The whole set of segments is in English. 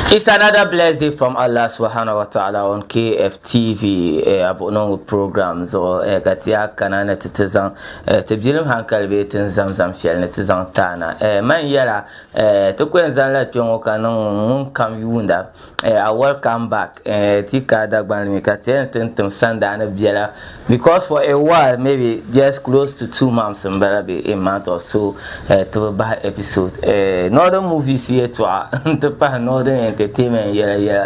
It's another blessed day from Allah subhanahu wa ta'ala on KFTV about programs or Gatia Kanana Tizan Tibjilim Hankal Betin Zamzam Shell Netizan Tana Man Yella to Quenzan let you canon come yunda. I welcome back Tika Dagban Mikatian Tentum Sandana Biela because for a while, maybe just close to 2 months and better a month or so to buy episode. Northern movies here to pa northern entertainment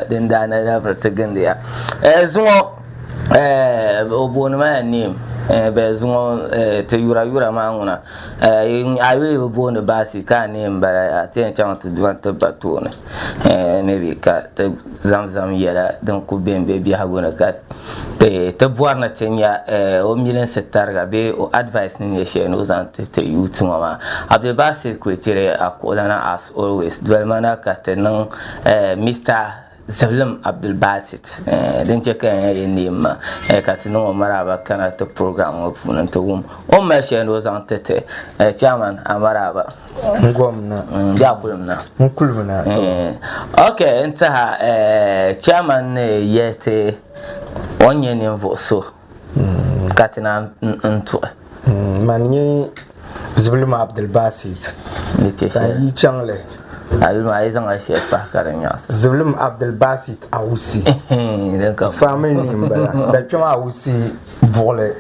then dana never taken there. As well obonma name bezon to yura manguna I will born the basi can name but I think I want to do want to batone maybe cat zamzam yela don't could be baby haguna cat te buarna tenya o million setarga be o advice ni share no zan te youth mama abde basi kwetire akolana as always dwelmana kat nan Mr. Zalim Abdul Basit then check name katino maraba kana to program of to whom o machine was on tete chairman amaraba ngomna jabulna nkuluna okay nta chairman yete onye ni mvoso katina nto manye Zalim Abdul Basit yi changle Almaizan a shefa karin yasa. Zalim Abdul Basit Awusi. Family name bala. Da kuma Awusi bole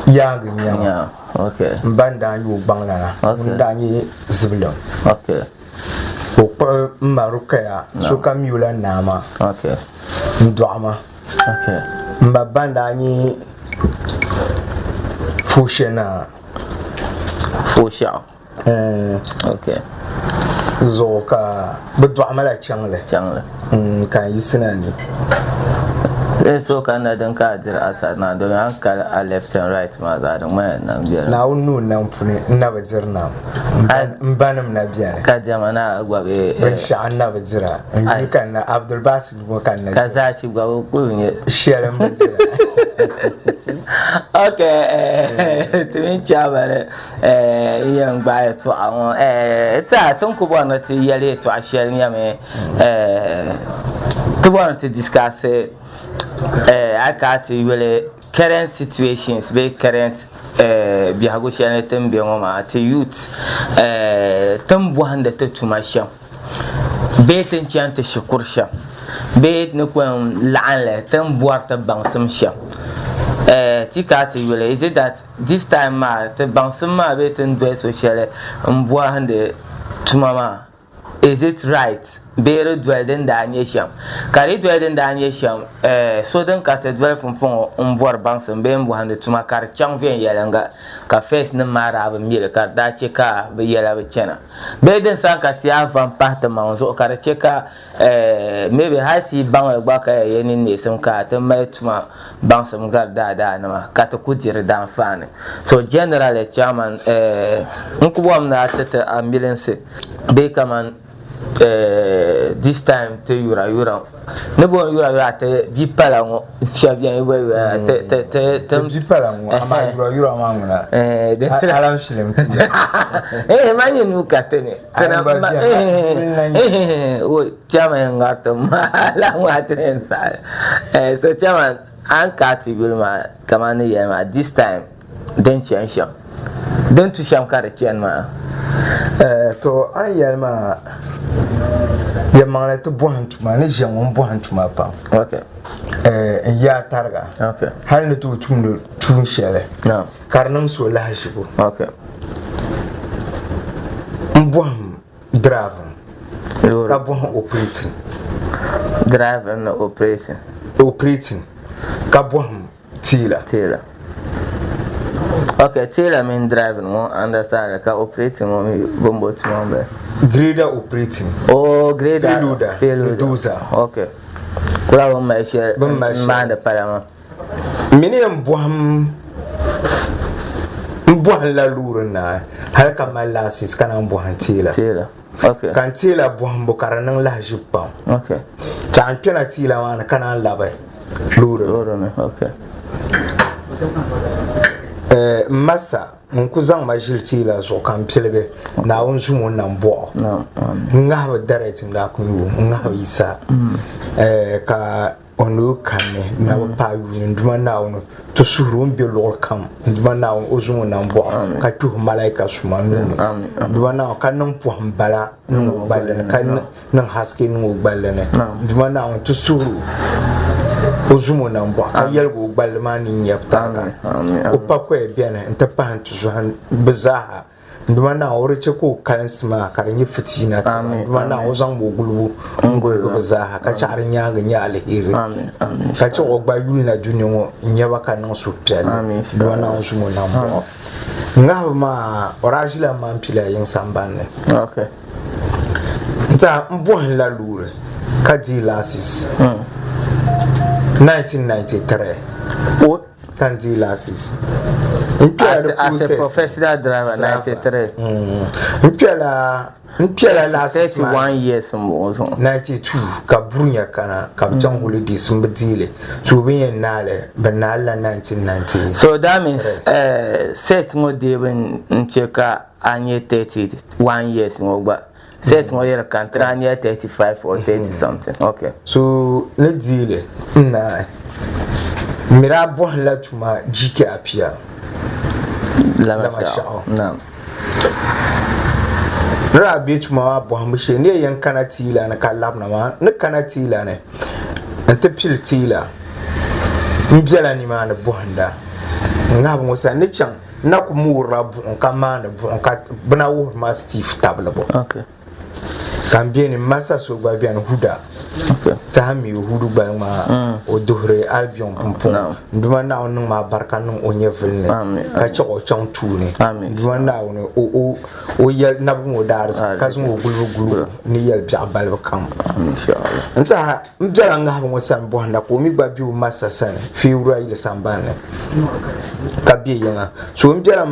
yang nyama. Okay. Mbanda yu bangla. Ndani Zalim. Okay. Ko maruka ya so kamula nama. Okay. Ndwama. Okay. Mbanda ni fushena. Fusha. Okay. Zoka bedwamala changle kan yisinani so kana dan ka jira asa na don hankal a left and right ma za don mai nan biyar na unnu nan fune na bajirna mbanam na biyar ka jamana gwabe insha Allah bajira in kan na Abdul Basit mo kan na ka za ci gwabe kunye sharan bajira okay tumi chabare yan ba to awon ta ton ko bona ti yale to a share ni ame to bona to discuss I can't really current situations, be current bihago share tem be ngoma to youth tambu handa to tumasha be ten chante shukursha be no kwan la'an tambu arta bangsam sha tikati really is it that this time ma to bangsam ma be ten do social mbu hande tumama is it right better dwell than the nation carry dwell than the nation so then cat dwell from board banks and bem behind to my car champion yelanga ka face no mara mil car da cheka be yela be chena be den san kat ya van partment so car cheka maybe hati bang ba ka yeni ne some ka to mai tuma bang some gar da na ka to kujir dan fan so generally chairman nkubo na tata ambulance be kaman this time to yura ne bo yura te bi pala ngo chabien te bi pala ngo ama yura manguna de alam shilem manye nu katene kana o chama ngata mala ngata sa so chama an kati bilma kamane yema this time den chansha den tu sham kare chenma to an yelma yamana to bohantuma ne jangon bohantuma pa okay ya targa okay har ne to tun shele no karnam so lahishigo okay boham driver ka boham operating driver no operating ka boham tila okay tila mean driving mo understand ka operating mo bombo tumombe grader operating grader dozer okay kula bo ma share manda parama miniam boham la lurna har kamal lasis kana boham tila okay kan tila boham bo karanan lajipa okay champion tila wana kana labai lurna okay massa mun ku zaŋ ma ʒili la zuɣu kan piligi naawuni ʒi mun nam bɔɣu n ŋahibi direct n daa kun yu n ŋahibi yisa ka o nuu kanni na bi paai yuuni n duma naawuni ti suhuri o ni be luɣuli kam n duma naawuni o ʒi mun nam bɔɣu ka tuhi malaika suma nuuni n duma naawuni ka niŋ pɔhim bala niŋ o gballi ni ka niŋ haske niŋ o gballi ni n duma naawuni ti suhuri o zumo nan bɔ ka yɛligi o gballi maa ni nyɛbi taaga o pa koya bɛni n ti pahi n ti zuɣu bi zaaha n duma naa o riche ka o kalinsi maa ka di nyɛ fitina ta n duma naa o zaŋ o gulibu n guligi bi zaaha ka chaɣari nyaangi nyɛ alheri ka chɛ o gba yulina duni ŋɔ n nyɛba ka niŋ suhupiɛlli n duma naa o zumo nan bɔ ŋahibu maa o daa ʒila man pila yiŋ sambanni n ta n bɔhin la loori ka di lasis 1993 can do lasses as a professional driver 93 last 31 years more 92 ka bunya kana ka jan holidays sun bidile so bin yan nale banala 1990 so that means set ngo deben ncheka anye 31 years ngogba set mo yera kantra anye 35 or 30 something okay so le dile na mira bon la tuma jike apia la masha na ra bi tuma bo hamshe ne yan kana tila na kallab na ma ne kana tila ne anta pil tila mbela ni ma na bonda ngab mo sa ne chan na ku mura bu ka ma na bu ka bana wo ma Steve tabla bo okay kan bien massa so gba bien huda ta mi hudu gba ma o dohre albion pompon nduma na on ma barka non o nyevel ne ka ci o chon tuni nduma na on o yel na bu mo dar ka zo gulu ni yel bi abal kam inshallah nta mjara nga bo san bo handa ko mi gba bi o massa san February le sambane ka bi yanga so mjara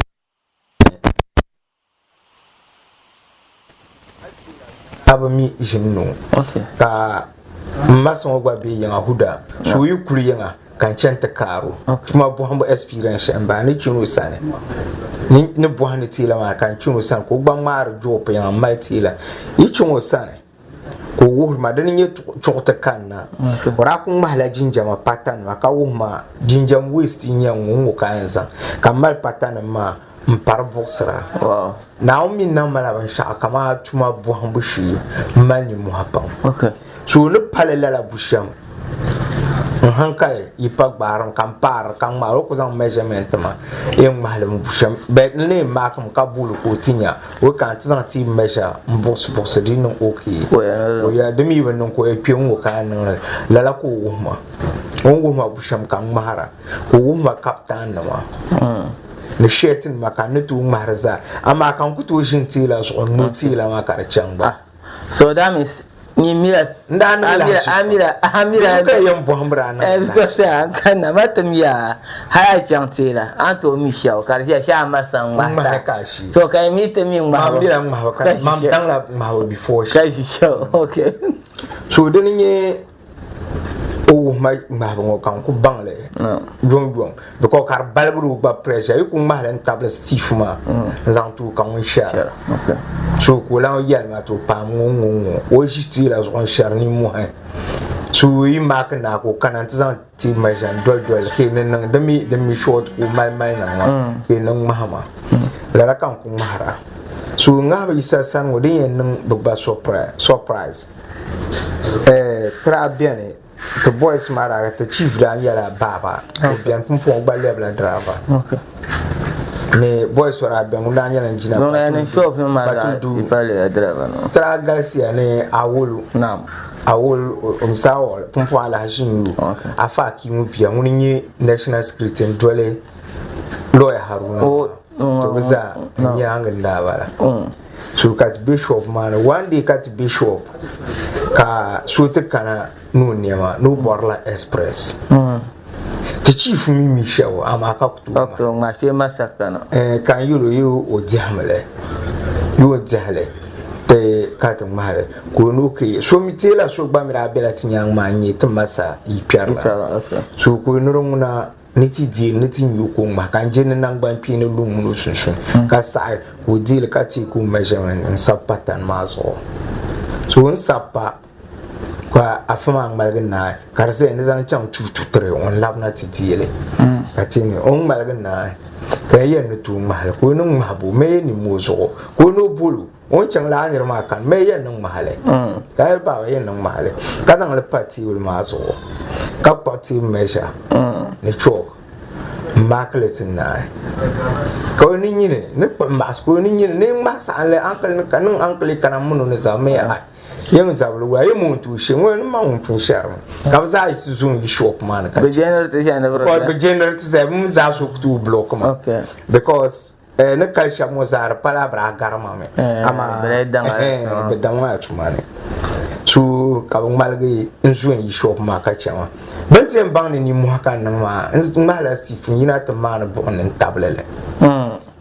abami jinno ka maso gba be yanga huda so yu kulu yanga kan chenta karo kuma bo hambo experience amba ni chunu sane ni bo hani tila ma kan chunu san ko gba mar jopo yanga mal tila yi chunu sane ko wuhma dan ni chokta kanna ora kun mahla jinjama patan ma ka wuhma jinjam west nyangu ka yansa kamal patan ma mpar boxra wow now min na mala ban sha kama tuma buhan bushi mani muhabban okay so ne palela la busham hankale ipa gbaram kan par kan maro ko zan measurement ma en mahalum busham be ne ma kam ka bulu ko tinya o kan tsan ti measure box din no okay o ya demi ban ko e pion ko kan la ko wuma on wuma busham kan mahara ko wuma captain na ma ne shetin makane tu marza ama kan kuto shin tila so no tila ma karchan ba so that means ni mira amira ka yan bohambra na because kan na matamia haya chantila anto michel karja sha masan ma kashi so kai mita min ma mira ma ka mam tang la ma before kashi show okay so denye o ma ngo kan ku bangle dong because kar balbru ba pressure ku ma len table Steve ma zan tu kan sha okay so ko la yel ma to pa ngo o jisti la zon shar ni mo ha so yi ma ka na ko kan zan ti ma jan dol ke nan da mi short ko mal na ma ke nan mahama la kan ku mahara so nga ba isa san wo den nan ba surprise tra bien the boys mara the chief dan yala baba bien pumpon gba level driver okay ne boys wara ben dan yala njina no na shop no mara ipale driver no tra galsia ne awolu naam awol umsawo pumpon ala hashin afa ki mu bia munye national security ndole lawyer haruna to biza nyanga ndabala so kat bishop man one day kat bishop ka shote kana no nema no borla express the chief mi show ama ka kutu ma she masakana kan you o dihamle you dihamle te kat mare ko no ke so mi tela so gba mira bela tinyang ma nyi te masa i pierla so ko no runguna niti di niti nyuko ma kan je nan ban pi ne lum no sunsun ka sai wo di le ka ti ku measurement in sapatan mazo so on sapa kwa afama malgan na karse ne zan chang tutre on labna ti di le ka ti ni on malgan na ka yen tu mahal ko nun mahabu me ni mozo ko no bulu on chang la ni ma kan me yen nun mahale ka ba yen nun mahale ka dang le parti ul mazo ka parti measure ni chok maklet na ko ni ne mas ko ni ne ma sa le ankle kan ankle kan mun ne za me ai yang zablu wa yemu tu shi wani ma mun tun shar ka za yi zun yi shop man ka be generate ya ne bro ko be generate sai mun za su tu block ma okay because ne ka sha mo za para bra garma me ama be danga tuma ne su ka ban malgi in zun yi shop ma ka chama ban tin ban ni mu haka nan ma in mala stifin yana ta ma na bon nan tablele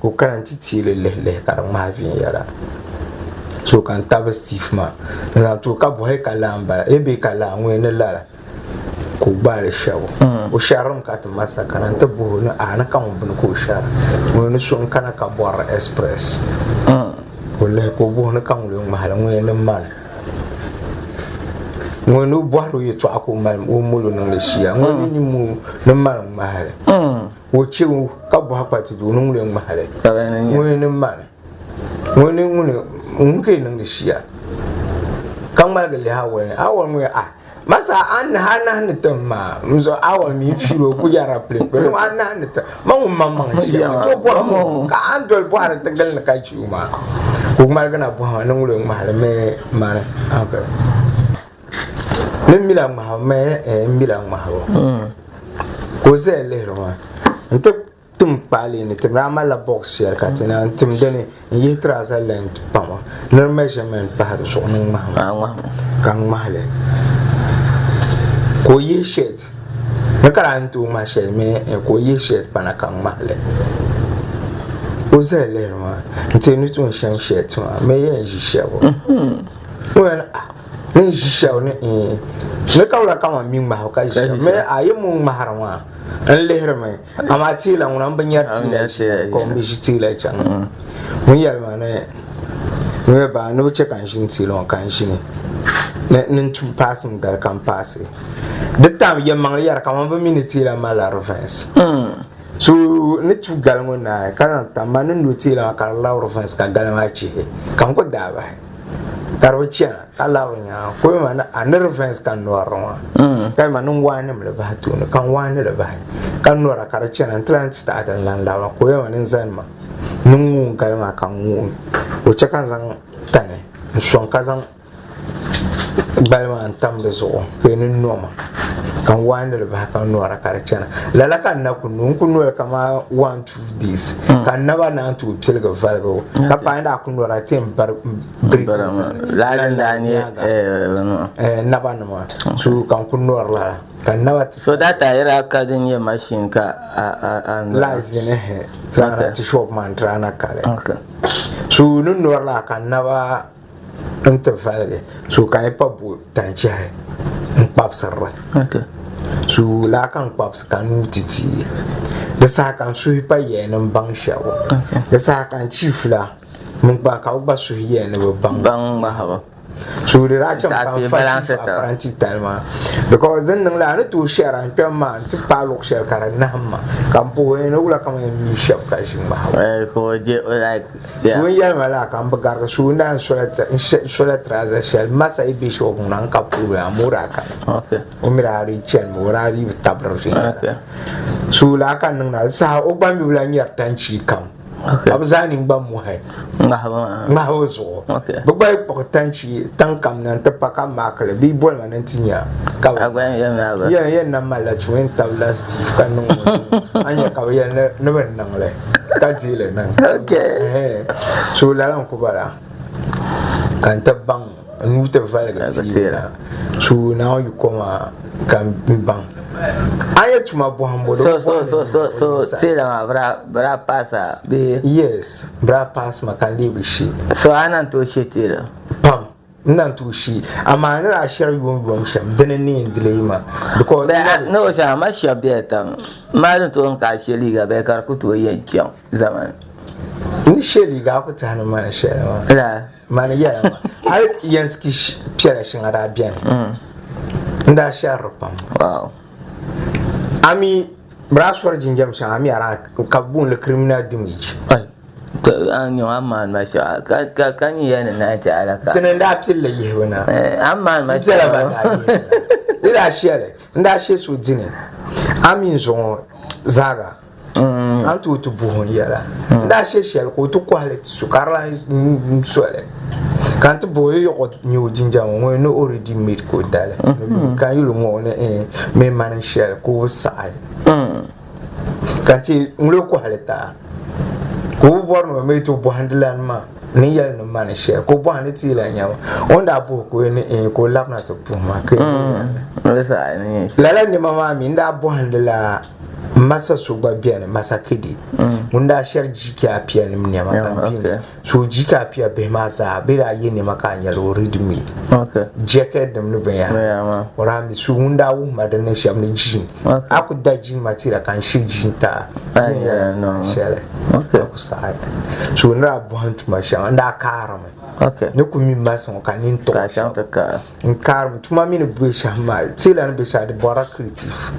ko kan titi le ka ma fi yara so kan taba Steve ma na to ka bo he kala amba e be kala ngwe ne la ko ba le shawo o sharon ka ta masa kana ta bo na ana kan bun ko shar ngwe ne so kana ka bor express ko le ko bo na kan le ma hala ngwe ne mal ngwe no bo ro ye to ako mal o mulo na le shia ngwe ni mu ne mal ma hala o chi ka bo ha pa ti do no le ma hala ngwe ne mal ngwe ne unke nang shia kang mal gele hawe awal mu masa an hana ne tamma mzo awal mi firo ku yara ple pero an hana ta mang mamang shia to bo mo ka andol bo har tagal na kai chuma ku mal gana bo nang le ma me mana aka ne milang ma me milang ma ho ko ze le ro nte tum pali ni timrama la box share ka tina tim deni yi traza length pama no measurement par so nung ma kang mahale ko yi shed na karantu ma shed me ko yi shed pana kang mahale o zele ma nte ni tun shan shed ma me ye ji shawo well ne ji shawo ne ne kawla kama mi ma ka ji me ayimu maharwa an lehre mai amma tila mun ban yar tila ko mi shi tila can mun yar ma ne mun ba no ce kan shin tila kan shi ne nin tu pasim gar kan passe de tam ye man yar kan ba mi tila mala rofens so ne tu gal mun na kan tam man no tila kan la rofens ka gal ma ci kan ko da ba karwachia alawnya ko mana another fence kan norwa kai manun wani mle ba to kan wani da ba kan nora karwachia nan tran start lan lawa ko manin zanma nun kalma kan mu o chakan zan tane shon kazan balma antam da zo penin noma kan wani da ba kan nora karwachia lala kan na kunun kunu kama 1 2 this kan na ba na to pilga valgo ka pa inda kun nora tem bar lalan da ne na ba na su kan kun nora la kan na ba so that era ka din ye machine ka lazine he tsara ti shop man trana kale su nun nora la kan na ba anta valge su kai pa bu tanchi hai pap sarra su la kan paps kan titi da sa kan su pa ye nan bang shawo da sa kan chief la mun ba ka ba su ye ne bang ma ha so the racham kan balance apprenti talma because then la ne to share an pema ti palok share kara namma kan po e no la kan mi shop ka shin ba ko je like so ya mala kan ba gar so na so la traza shell masa e bi shop nan ka pu amura kan okay o mirari chen morari tabra okay so la kan nan na sa o ba mi la nyar tanchi kam abzani ba mu hai ma ho zo ba ba ko tanchi tankam nan ta paka makale bi bol man tinya ka agwan ya na mala chuin tabla steve kanu anya ka ya ne ban nan le ka jile nan okay so la lan ko bara kan ta bang nu ta valga tira so now you come kan bang aya tuma bo hambo so tira bra pasa be yes bra pass ma kan libi shi so anan to shi tira pam nantu shi amma na ra share yom sham dana ne indilema because no sha ma shab de tan ma don to ka she liga be kar ku to yen kyan zaman ni she liga ku ta na ma she ma la ma ne ya ma har yanski piyara shin arabian nda share pam wow ami braswar jinjam shan ami ara kabun le criminal damage an yi amman masha ka kan yi yana na ta alaka tunan da fille yi wana amman masha ba da ida shele nda she so dine amin zo zaga an to buhon yala nda she shele ko to quality su karla suele kan to boyo yo nyu jinjam wo no already made ko dale kan yu mo ne me man shele ko sai kan ti nglo quality ko borno me to bohandlan ma ni yal no man share ko bohanditi la nyawa onda bo ko ni ko labna to puma ke la ni mama mi nda bohandla masa so gba bian masa kidi unda share jiki apia ni nyama kan so jiki apia be masa be ra yi ni maka nyalo ridmi jacket dem no be ya ora mi su unda wu madan sham ni jin aku da jin matira kan shi jin ta no share ku sai so nra bohant ma sha nda karam ne ku mi masa kan ni to ka ka in karam tuma mi ne bu sha ma tila ne be sha de bora creative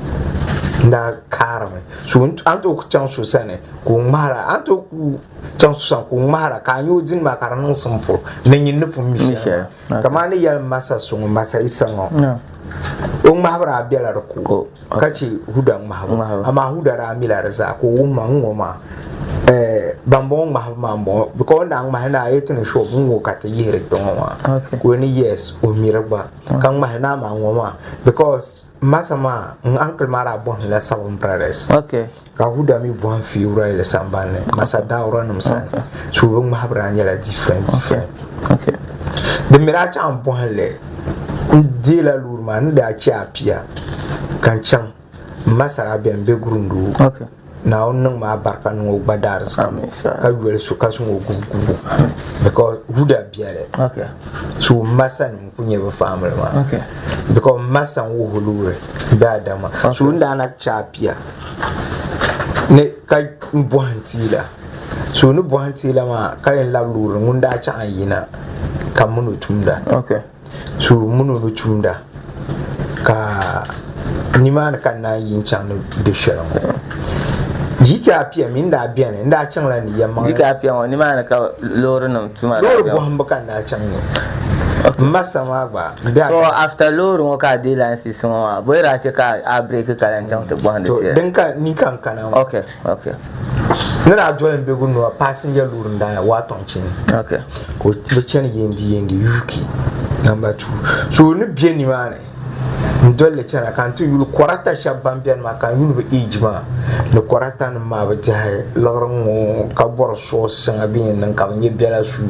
nda karam so anto ku chan so sane ku mara anto ku chan so san ku mara ka nyu din ma karan sampo ne yin nufu mi sha kama ne yal masa so masa isango on mahabra biala ko kace hudan mahabra amma hudara milara za ko wumma ngoma bambong mahabambo because ndang mahna ayetene show bungo kata yere dongwa ko ni yes o miraba kan mahna ma ngoma because masama uncle mara bon la sabon prares ka huda mi bon fi ura ile sambane masa daura num san so bung mahabra nyala different de miracha am bon le dila lurma nda cha pia kan chan masara ben be grundu na onnan ma barka no gbadar sam ka wele su ka sun ogugu because huda biale so masan kunye ba family ma because masan wo hulure da dama so nda na chapia ne ka buhantila so no buhantila ma ka yin laburu ngunda cha ayina kan munu tumda so munu no tumda ka niman kan na yin chan de sharam jika apia minda biane nda changla ni yamma jika apia woni mana ka loro no tuma loro bo hambuka nda changni masa magba so after loro mo ka de lan si so wa boira che ka a break ka lan chang to bo hande te den ka ni kan kana okay nana jolen be gunno passenger loro nda wa tonchin ko be chen yendi yuki number 2 so ni bien ni mane ndole chana kan tu yulu korata shabban bian ma kan yulu be ijma le korata ma ba jahe lorong ka bor so sanga bin nan ka nyi bela su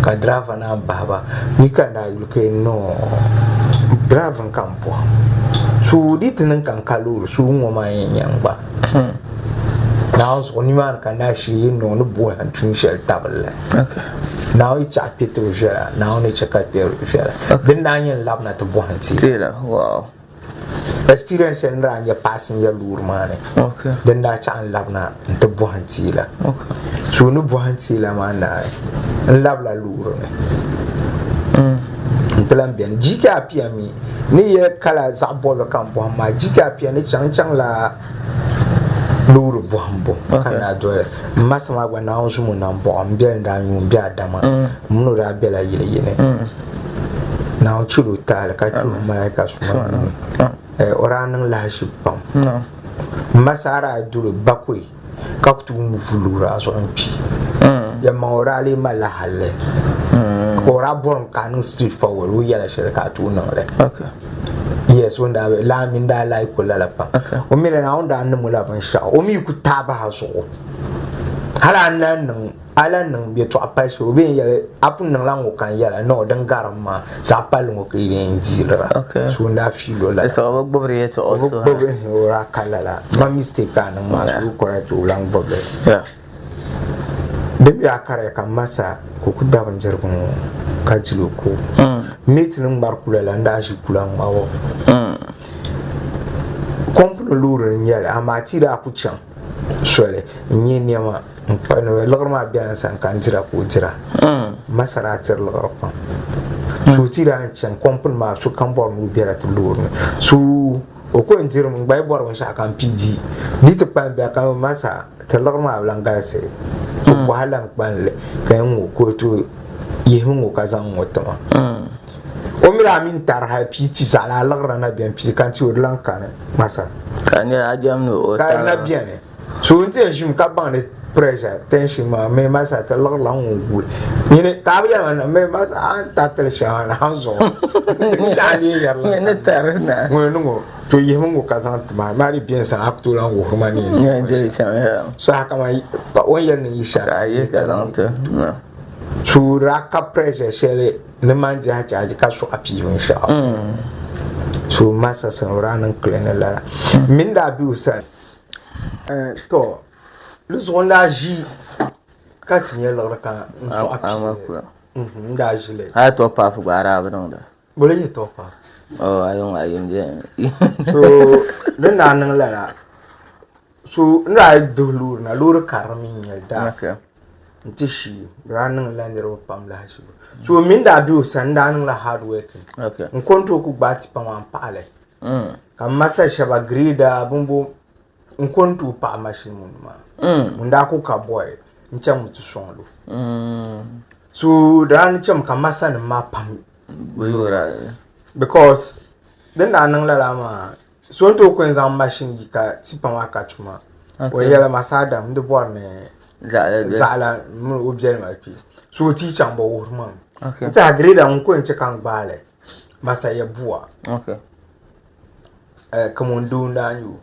ka driver na baba ni kan da yulu ke no driver kan po su dit nan kan kalur su ngo ma yan ba now so ni man kan da shi no no bo han tun shel tabale now it's a pit to share now ni check out there share then nine lab na to bo han ti wow experience and ran your passing your lure man then that chan lab na to bo han ti la so no bo han ti la man na lab la lure ne ntelam bien jika pia mi ni ye kala za bolo kan bo ma jika pia ni chang la luru buhambo kana do masama gwa na onsu mu na mbo ambel nda nyu bia dama munu ra bela yile na o chulu tala ka tu ma ka suma oranan la shipam masara duru bakui ka tu mu fulura so ampi ya ma orale mala halle ora bon kanu street forward wo yala shirka tu no le yes wanda la min da la ko la pa o mi na onda an mu la ban sha o mi ku ta ba so hala nan ala nan bi to apa so be ya apun nan lan kan yala no dan garma sa pal mo ke yin jira so na fi lo la so bo bre to also bo ora kala la ma mistake kan ma so correct o lang bo be de ya kare kan masa ko ku da ban jarbun ka jilo ko meeting mbar kula la nda shi kula mawo kompno luru nyale amati da ku chan sole nyi nema mpano logor ma bian san kan tira ku tira masara tir logor pa so tira chan kompno ma so kan bor mu biara tu luru su o ko ndir mu bay bor mo sha kan pidi dit pa ba kan masa tir logor ma blanga se ko halan banle kan mu ko to yehu ka zan wotama o mira min tar ha piti sala logor na bian piti kan ti o lanka masa kan ya ajam no o ka na bian so nti shim ka ban de pressure tension ma me masa ta log la ngul ni ka ba na me masa an ta tel sha na hanzo tani ya la ne tarna mo no to yemu ka san ma mari bien san akto la wo ma ni ne je sha ya so haka mai ba on yan ni sha ayi ka dan ta su raka pressure shele ne man ji ha ji ka so api insha so masa san ranan klene la min da bi usan to lu zonda ji ka tinye lor ka so api nda ji le ha to pa fu bara ba don da bole ji to pa ayun je so den na nan la so nda dulur na lur karmi ya da ntishi ranan la ndero pam la shi so min da bi usan da nan la hard work nkonto ku gbati pa man pale kam masa shaba grida bumbu nkonto pa machine mun ma munda ku ka boy ncha mutu sonlo so dan cham kam masa na ma pam because den da nan la ma so to ko nzam machine ka tipa ma ka chuma o yela masada mdu bor ne zala mu objel ma pi so ti chamba wurman nta grida nko nche kan gbale masa ya bua kamundu ndanyu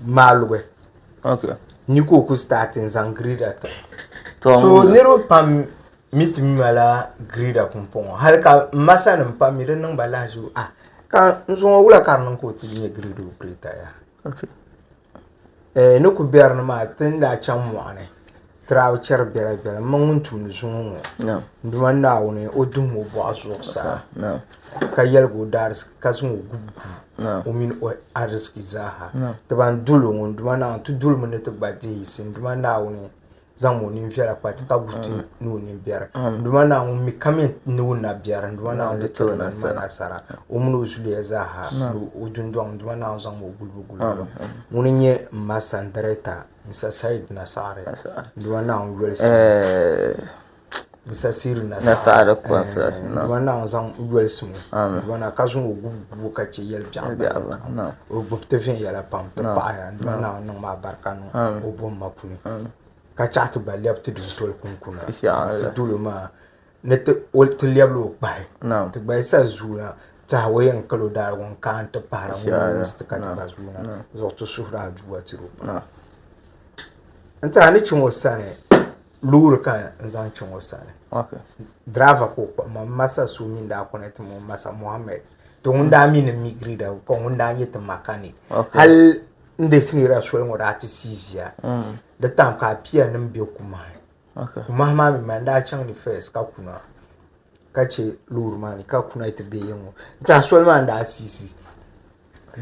malwe ni ko ku starting zan grida so nero pam mit mala grida kumpon halka masa nan pam mi nan balaju kan nzo wula karnan ko ti ni grida grida ya no ku biar na ma tenda chamwane traw cher bela bela manguntum zungu nduma nawne odumo bo azoksa ka yelgo dars kasun gugu o min o arski zaha taban dulu nduma na tu dulu mun te gbadi sin nduma nawne zamu ni mfiara pati ka guti no ni biara nduma na mi kamen no na biara nduma na de tele na mana sara o mun usule zaha o dundong nduma na zamu gulugulu muninye masandrata misa side na sare nduma na welsi misa siru na sare kwa sare nduma na zam welsi nduma na kasun o gugu ka che yel biara o gupte fin yala pam te pa ya nduma na no ma barkanu o bom mapuni ka chatu ba lep tu tol kunkuna tu dulu ma ne te ol tu leblo bai tu bai sa zura ta wayan kalo da won kan ta para won sta ka ta zuna zo to sufra juwa tiro anta ni chimo sane luru ka nzan chimo sane driver ko ma masa su min da connect mo masa Muhammad to unda min migri da ko unda nyeta mechanic hal nde sinira shwel ngora ati sizia da tam ka pia nan bi kuma kuma ma mi manda chan ni first ka kuna ka che luru mani ka kuna ite be yemo ta shwel man da sisi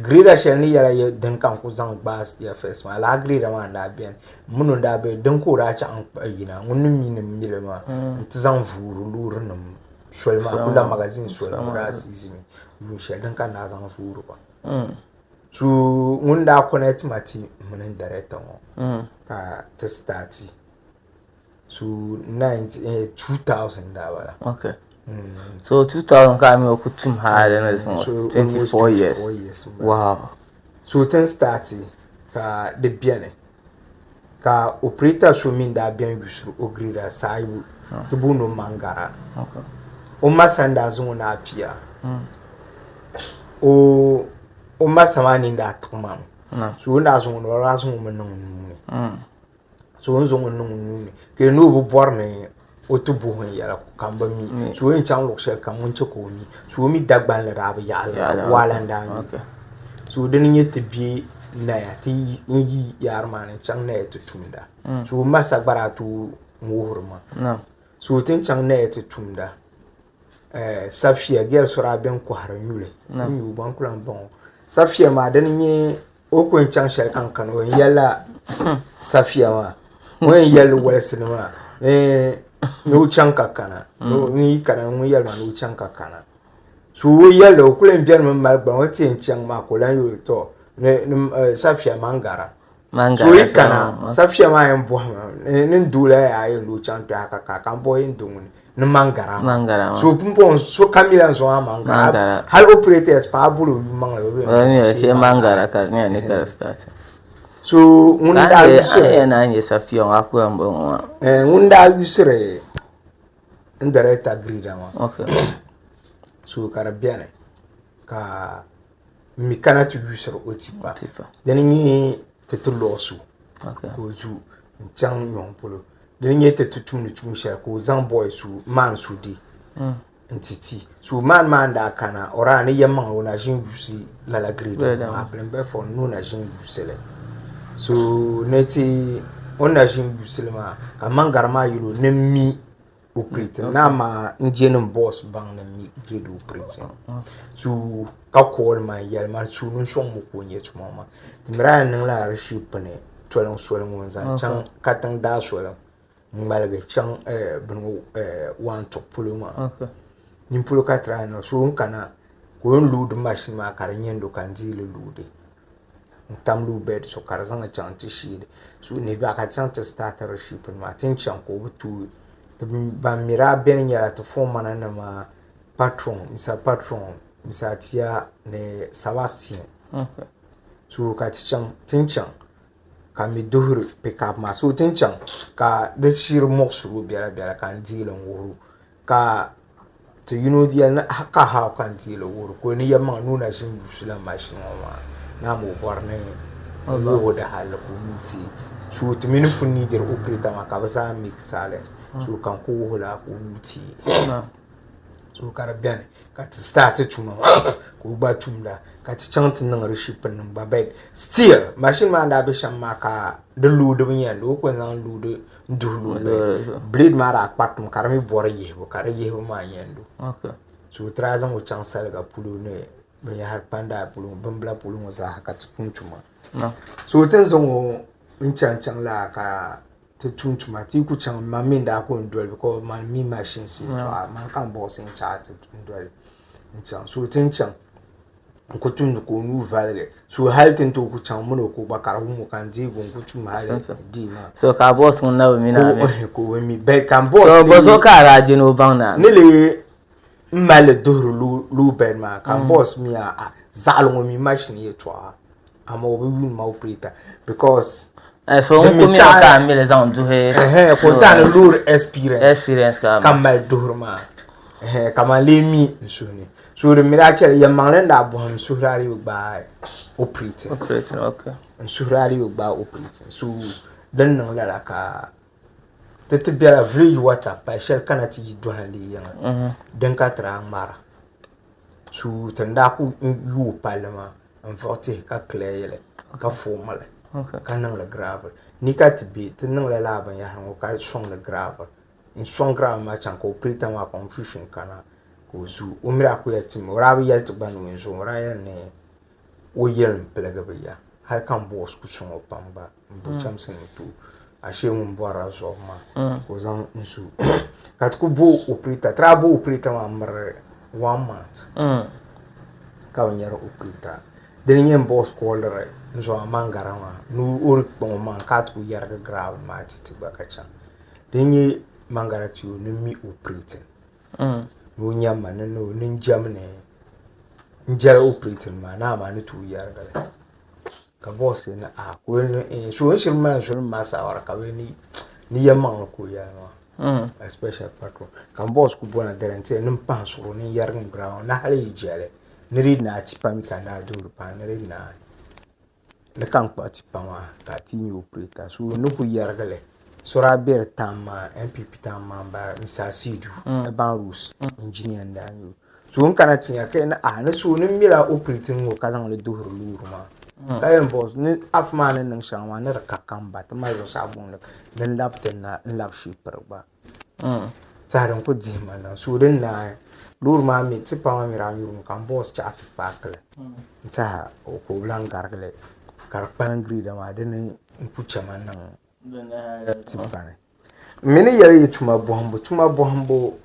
grida shani yara ye den kan ku zan bas ya first ma la grida man da bien munun da be den ko ra cha an yina munun mi ne mi le ma ta zan furu luru nan shwel ma kula magazine shwel ma ra sisi mi shel den kan na zan furu ba so ngunda connect mati munin director ka ta start so 2000 da wala so 2000 ka mi okutum ha da na so 24 years wow so ten start ka de biene ka operator so min da bien bisu ogrida saibu tubuno mangara o masanda zuna apia o masamani da tukman so nda so no ra so mo nung so nzo nung ke no bu borne o to bu hon yala kamba mi so en chan lok shel kam mun cheko mi so mi dagban la rab yala wala nda so den nyete bi na ya ti yi yar man chan na to tunda so masa baratu ngurma so tin chan na to tunda safia gel sura ben ko haranyule ni ban kulan bon safia ma dan ni o ko chan shel kan kan o yalla safia ma wen yalla wesni ma no chan kakana no ni kana no yalla no chan kakana so yalla o kulen biar man mal ban o tin chan ma ko lan yo to safia mangara so ikana safia ma en bo nin dula ya yin lo chan ta ka kan bo yin dungun ni mangara so pumpon so kamila so mangara hal operators pa bulu mangara ni se mangara ka ni ka start so unda usire na ni safia akwa mbon unda usire ndare ta grida ma okay so karabiane ka mi kana tu usire otipa dan ni tetulosu okay ko zu chang nyong polo den yete tutum ni tum sha ko zan boy su man su di entity so man da kana ora ne yamma ona jin busi la grade ma plembe for no na jin busele so neti ona jin busele ma ka mangarma yilo ne mi operate na ma njenin boss bang na mi grade operate so ka call ma yel ma su nun shon mo ko nye tuma ma timra nan la reship ne tolon solon wonza chan katang da solon malga chan bin wan to puluma okay nim pulo ka tra no so kana ko load machine ma kar nyendo kan zile lude tam lu bed so kar zanga chan ti shide so ne ba ka chan ta starter reship ma tin chan ko butu ba mira ben ya to form na ma patron misa tia ne Sebastian okay so ka tin chan ka mi duhur pick up ma so tin chan ka de shir moksuru biara kan dilon wuru ka to dia na ka ha kan dilon wuru ko ni yamma nuna shin busula machine wa na mo borne wo da hal ko muti so to min funni der operator ma ka ba sa mixale so kan ko hola ko muti so karabiane ka start tuma ko ba tumda ka chantin nan reshipin nan ba bed still machine man da be shan maka de lude bin yan do ko nan lude ndulu blade mara patum karami bore yebo kare yebo ma yendo okay so trazan o chancel ga pulu ne be ya har panda pulu bambla pulu mo za ka tuma no so tin zongo in chan la ka to tuntuma ti ku chan ma min da ko ndol because man mi machine si to man kan boss in chat ndol in chan so tin chan ko tun ko nu valre so haltin to ku chan mun ko bakar mu kan ji gon ku tun hal di ma so ka boss mun na mi na ko mi be kan boss so boss ka ra jino bang na ne le mal duru lu ben ma kan boss mi a zalon mi machine ye to ama obi win ma operator because so on ko mi ka mi le zan du he ko tan lure experience ka mal duru ma kama le mi nsuni so the miracle ya manenda bo surari ba operating okay surari ba operating so dan nan la ka tete biara village water pa shel kana ti do hande yan dan ka tra mara so tanda ku yu palma en forte ka clear ka formal ka nan la grave ni ka tibi tin nan la ban ya han ka song la grave in song grave ma chan ko operating ma confusion kana ko zu umra ko yatim rabi yalto banu en zo raya ne o yel pelaga biya har kan boss ku shon pamba bu chamsen tu ashe mun bora zo ma ko zan nsu kat ku bu operator trabo operator ma mar 1 month ka wanyar operator den yen boss kolere nso mangara ma nu ur bon man kat ku yar grave ma titi bakacha den yi mangara ti o mi operator no nyama no ninjamne njara operating ma na ma ni tu yar gale ka boss na ko ni so shirma sa wara ka ni yamma ko ya no especially patrol kan boss ku bona guarantee nim pansuro ni yar ngam ground na hali jale ni rid na tipa mi kan da do pa ni rid na le kan pa tipa ma ka ti ni operator so no ku yar gale sora ber tama MPP tama ba misasidu ban rus engineer ndanyo so on kana tinya kai na na so ni mira operating wo kazan le duhur luru ma kayan boss ni afman nan shanwa ne rakakan ba ta mai sa bun nan lapten na lap shi ba tsarin ku ji mana so din na loor ma mi ti pa ma mi ra mi kan boss chat pakle ta o ko lan gargle karpan grida ma de ni pucha man nan ti pa ne mini yari tuma bohambo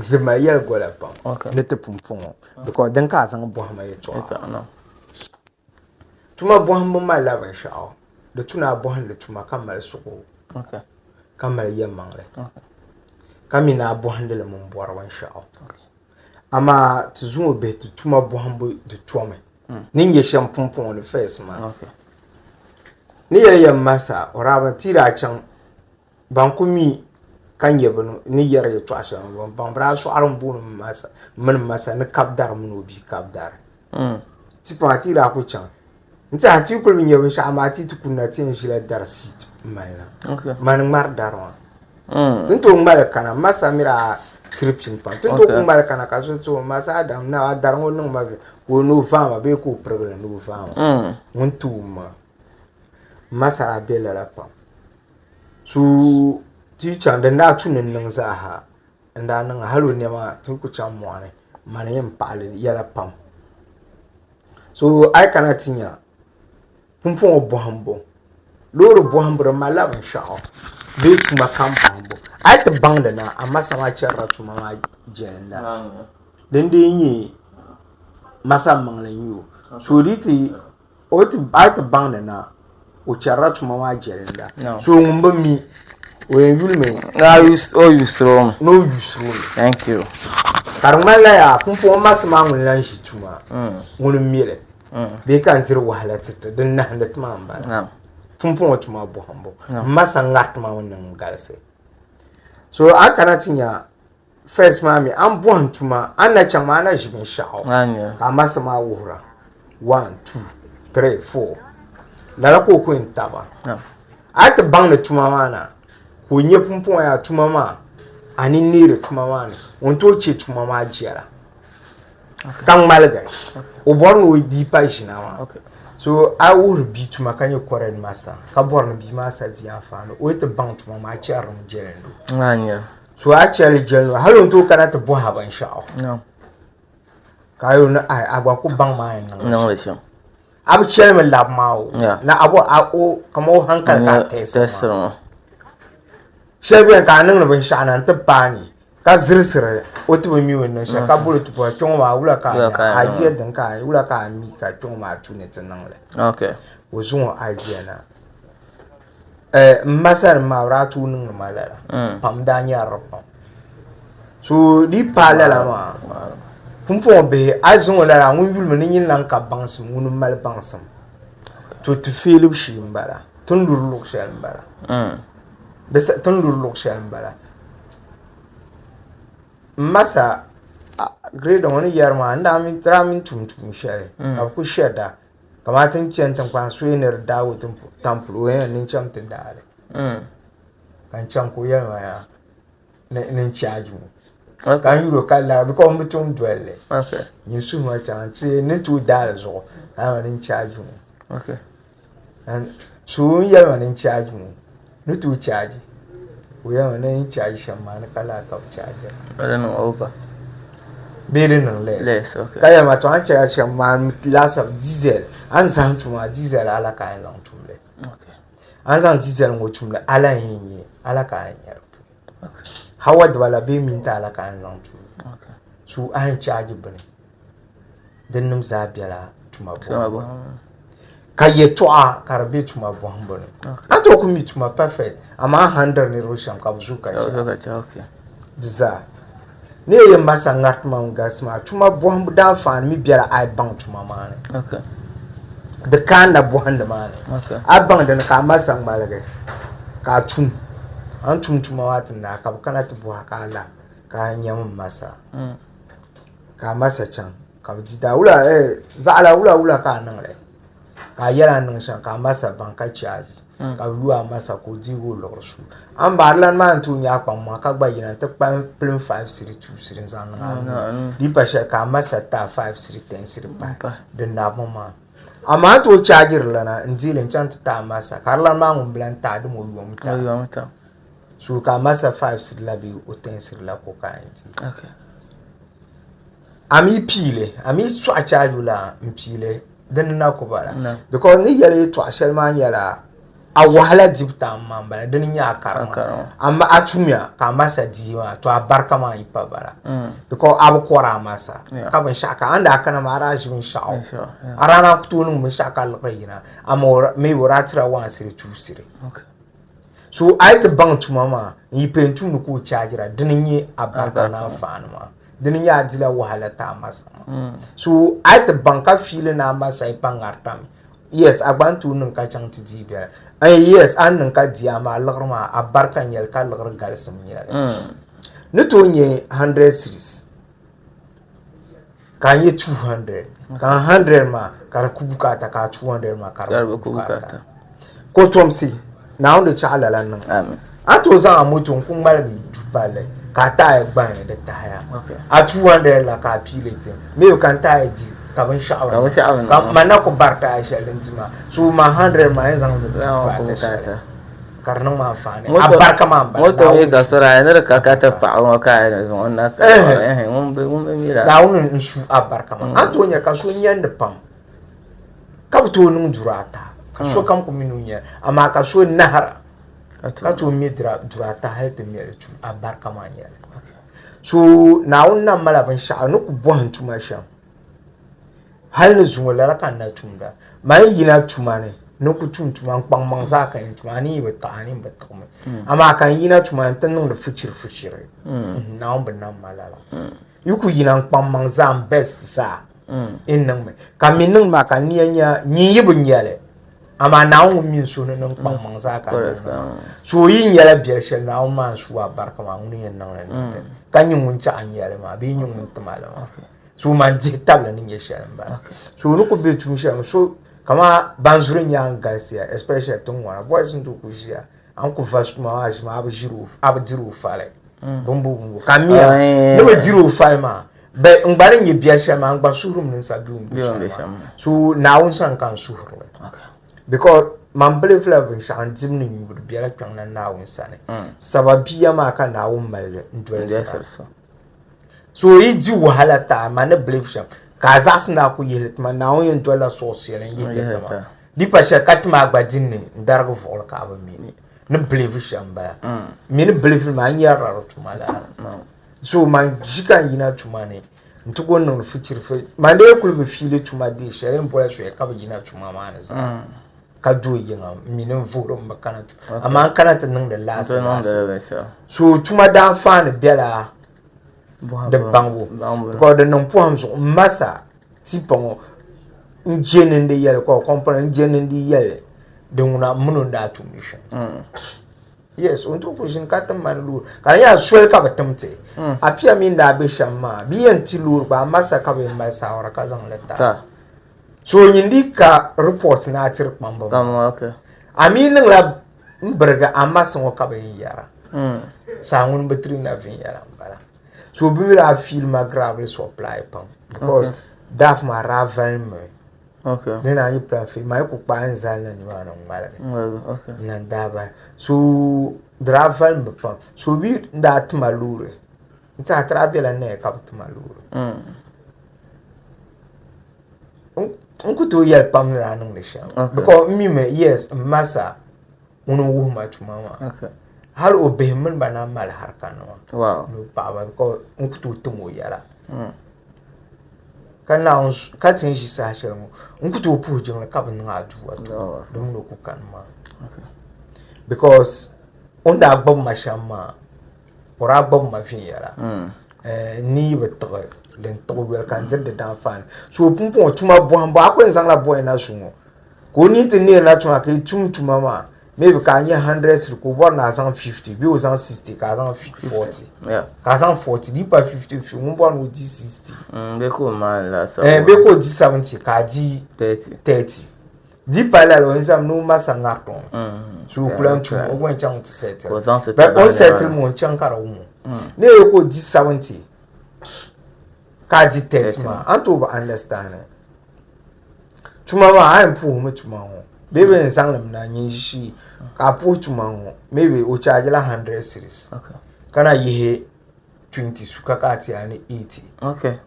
zima yel gola pam ne te pumpon because den ka san bohama ye to tuma bohambo ma la ban sha'o da tuna bohan da tuma kamal suko kamal yamman le kamina bohan da mun bor wan sha'o ama tu zumo be tu tuma bohambo de tuame ninge sham pumpon le face ma ni yam masa oraba tira can bankumi kan yebno ni yare ya twasha ban bra so aron bunu masa min masa ni kabdar mun obi kabdar ti parti ra ko chan nti ati ko min yebno sha ma ti tukunna tin shila dar sit mana man mar darwa tun to ngmar kana masa mira tripin pa tun to ngmar kana ka so to masa adam na dar ngon ma ko no fama be ko problem no fama mun tuma masa abela la pa su teacher da na tunin nan za ha inda nan halo ne ma tun ku can mu ne man yin pale yala pam so ai kana tinya pumpon bohambo loro bohambo ma la ban sha'o be tuma kampanbo ai ta banda na amma sama charra tuma ma jenda den de yi masa manglan yu so diti o ti ai ta banda na o charra tuma ma jenda so ngumba mi when you me now you strong no you strong thank you karmala ya kumpo masma mun lan shi tuma mun mire be kan tir wahala tita din na handa tuma amba kumpo tuma bo hambo masa ngat ma wannan galse so akana tinya first mami an bon tuma an na chama na shi bin sha'o ka masa ma wura 1 2 3 4 la ko ko intaba at bang na tuma mana ko nye pumpon ya tuma ma ani nire tuma ma on to che tuma ma jiara kan malga o borno we di page na wa so I will be tuma kan ye correct master ka borno bi master di afano o te bang tuma ma jiara mu jelendo anya so actually jelendo halon to kana te bo ha ban sha'o no kayo na ai agba ko bang ma no le sham abu chairman lab mawo na abu ako kamo hankal ka tesa shebe ka nan na ban sha'ana ta bani ka zirsire otu ba mi wannan sha ka bulu tu ba tun ma wula ka idea din ka wula ka mi ka tun ma tune tanan le okay wo zun idea na masar ma ratu nin malala pam da nya rapam so di palala ma pumpo be azun wala ngun yul mun yin nan ka bangsum ngun mal bangsum to tu felu shi mbala tun lurluk shal mbala besa tun lurluk shal mbala masa grade woni yarma anda min tramin tum shal ka ku sheda kamatin centan kwan suiner dawo tum tamplo wen nin chamtin dale kan cham ko yarma ya nin charge mu kan yuro kala because mutum dwelle okay you so much and ne to dale so I nin charge mu okay and so yarma nin charge mu no to charge we are nin charge shamma na kala ka charge I don't know over berin less okay kaya ma to an charge shamma last of diesel an san tuma diesel ala kan long tumle okay an san diesel ngo tumle ala yin ala kan yar okay hawa da wala be min ta ala kan long tumle okay su an charge bane dan num zabiala tuma bo kaye to a karbe tuma bo hambone an to ku mi tuma perfect ama 100 ni rosham ka buzuka okay diza ne ye masa ngat ma ngasma tuma bo hambu dan fan mi biara ai bang tuma mane okay the kind of bohanda mane okay abang dan ka masa malaga ka tun an tun tuma watin na ka kana to bo ka ala ka nyam masa ka masa can ka dida wula zala wula ka nan le ka yara nan shan ka masa ban ka charge ka luwa masa ko digo lorsu an ba lan man tun ya kwan ma ka gba yin ta pan plin 532 zan nan di pa she ka masa ta 510 pa den na mama amma to charger lana ndilin can ta masa karlan ma mun blan ta du mo muta so ka masa 5 labi o 10 la ko ka enti okay ami pile ami swacha jula mpile den na ko bala because ni yale to ashelman yala a wahala dipta mamba den nya karama amma atumia ka masa diwa to abarka ma ipa bala because abu kwara masa ka ban shaka anda kana mara jin sha'o arana kutunu mun shaka alqayina amma me waratra wan sire tu sire so I te bang to mama yi pentu nu ko chargera den nyi abarka na fanuma den nya dila wahala ta masa so I te banka feel na masa ipangartam yes abantu nun ka chang ti dibe yes an nun ka dia ma lagrma abarka nyel ka lagr galsam nyel no to nye 100 series kan ye 200 kan 100 ma kar kubuka ta ka 200 ma kar kubuka ta ko tomsi na on de chala lan nan amen ato za amoto kun malbi dubale ka ta e gban de taya a 200 la ka pilete me you kan ta e di ka ban sha'awa ka mana ko barta a shalin jima so ma 100 ma yan zan da karnan ma fane a barka ma ba moto e ga sura ne ka ka ta fa on ka ne wannan mun be mira da wannan su a barka ma an to nya ka so nyan da pam ka to nun durata ka so kam ko minunya amma ka so nahara ka to mi durata ha ta mi a barka ma nya so na wannan malaban sha'anu ku bon tuma sha hal ne zuwa la kan na tumda mai yina tuma ne no ku tuma kpang mangza kan tuma ni be ta ni be ta amma kan yina tuma tan no da fucir na on ban nan malala yuku yina kpang mangza best sa in nan me kan min nan ma kan niya ni yibun yale amma na on min so nan kpang mangza kan so yin yala biyar shel na on ma suwa barka ma mun yin nan kan yin mun ci an yale ma bi yin mun malama so man ji tabla ni ye shel ba so no ko be tun shel so kama banzurin yang gasia especially tun wana boys ndu kushia an ku fast ma wa shi ma abu jiru fale bumbu kamia ne be jiru fale ma be ngbarin ye bia sha ma ngba surum nin sabu so na won san kan suhuru because man believe flavor sha an dimni ni bu bia la kan na won sane sababiya ma kan na won mal ndwese so yi ji wahala ta ma ne believe sha ka zasna ku yeletma na on yin dollar source yelen yeletma di pa sha katma agbadin ni ndargo vol ka ba mi ne believe shamba mi ne believe ma nyara rotuma la so man jikan yina tuma ne ntugo no future fe man de kul be file tuma de shere mpola so ka ba yina tuma ma ne ka do yina mi ne vuro makana amma kana ta nan da lasa so tuma da fa ne bela de bango ko de non poam so massa tipon njenen de yele ko comprendre njenen di yele de una munun da to mission yes on to pushing katam manlu kan ya swel ka batamte apia min da be shamma biyan tilur ba massa ka be mai sawara ka zan letta so nyindi ka report na tir pamba okay amin la mberga amma son ka be yara sangun betri na vin yara bala so we have feel my gravel supply pump because that my ravel me okay then I plan for my ku panza na ni wana ngala okay nandaba so gravel me pump so we that malure nta trabela ne ka malure unku to yel pam na nan le sha because me yes massa uno wo ma tuma okay hal obehman bana mal harkano wow no baba ko unkutu tumo yara kana on katin shi sa shirmu unkutu pujin la kabin na ajuwa to don no kukan ma because onda agbam mashama ora agbam mafin yara ni betre len to wel kan jende dan fan so pumpon tuma bohambo akwen sangla boy na sungo ko ni tinne na tuma kai tuma ma maybe can you 100 ko born na 50 bi o 60 ka 40 yeah ka 40 di pa 50 fi mo born with 60 be ko man la so be ko di 70 ka di 30 di pa la lo nsam no masa ngaton so kulan tu o gwan chang to settle but on settle mo chang kara wo ne ko di 70 ka di 30 ma anto ba understand tuma ma am pu mo tuma ho bebe nsanglam na nyishi ka potu mango maybe o charge la 100 series okay kana yihe 20 suka ka ti ani 80 okay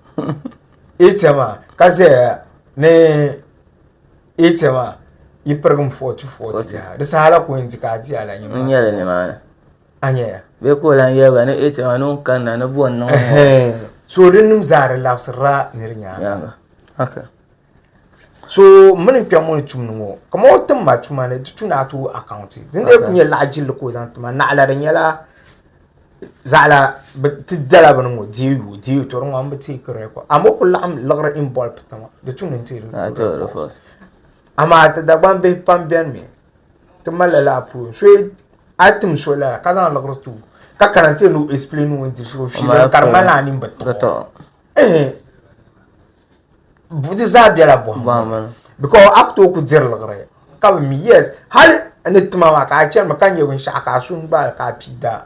ATM kaze ne ATM yi pergum 40 ya da sala ko inji ka ji ala nyima nyele ni mana anya be ko lan yeba ne ATM non kan na buwan non so dinum zare lafsra nirnya yanga okay so mun pya mun tumno kama otum ma tuma ne tuna to account din da kunye lajil ko dan tuma na ala nyala zala tidala ban ngo diu to ron am ti kare ko amoko lam lagra in bol patama de tunin ti to ama ta da ban be pambian mi to malala pu so atum so la ka zan lagra tu ka karante no explain won ti so fi karmala ni mbato budi za de la bo because up to ku dir lagra ka mi yes hal ne tuma ma ka chen ma kan yewin shaka sun ba ka pida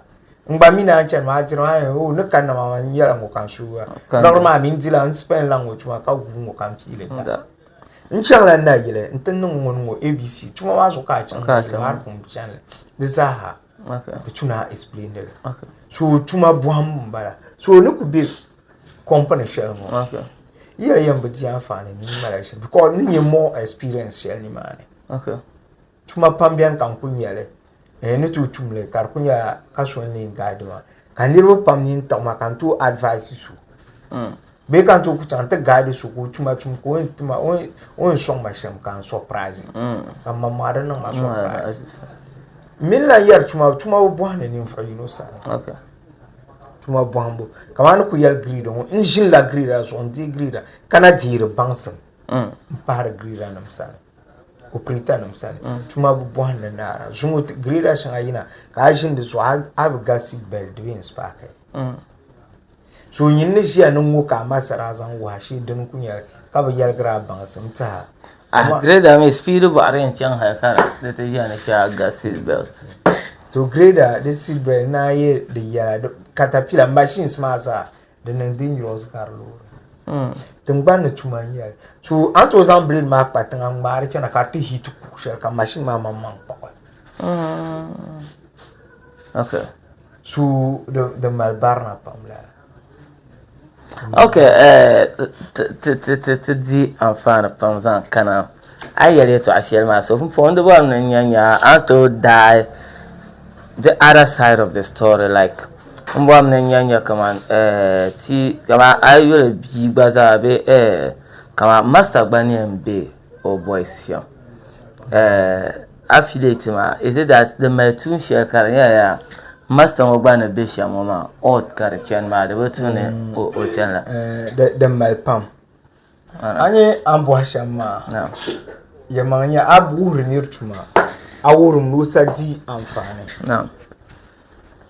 ngba mina chen ma jira o ne kan na ma nyela ngo kan shuwa normal min dila on spend language ma ka gu ngo kan pile ta nchangla na yele ntin ngo abc tuma ma so ka chen ma ko channel de zaha okay tuna explain there okay so tuma buam mbala so ne ku be company share ngo okay yam be di afane ni malaysia because ni more experience share ni mane okay tuma pambian kan kunyele ne tu tumle kar kunya kaso ni gadwa kan nirbo pam ni tama kan tu advice su be kan tu ku tanta guide su ku tuma ko tuma on song ma sham kan surprise kan mamma da nan ma surprise milla yar tuma bo hanen ni fa you know sa okay tuma bombo kaman ku yar grid on injin la grid so on di grid kana dire bansan par grid nam sa ko prita nam sa tuma bo hanen na zungu grid shan ayina ka jin da so have gas belt win spark so yin ne shi anan wo ka masara zan wa shi din kunya ka ba yar gra bansan ta grade am speed ba ran chan ha kara da ta ji na sha gas belt to grader the silver na ye the yara caterpillar machines masa the nan dangerous carlo tumban na tumanya so anto zan blade ma patan an mari chana ka ti hit ku shel ka machine ma mamman pa okay so the malbarna pamla okay di amfana pam zan kana ayere to ashel ma so for ndo ba nan nyanya anto die the other side of the story like mbam na nyanya kaman ti kama ayo bi gbaza be kama master gbani mb or boys here affiliate ma is it that the matun share kar ya master mo gbana be sha mama odd kar chen ma de botune o chen la the malpam anye ambo shama na yamanya abu nirtuma awurum nusa di amfani na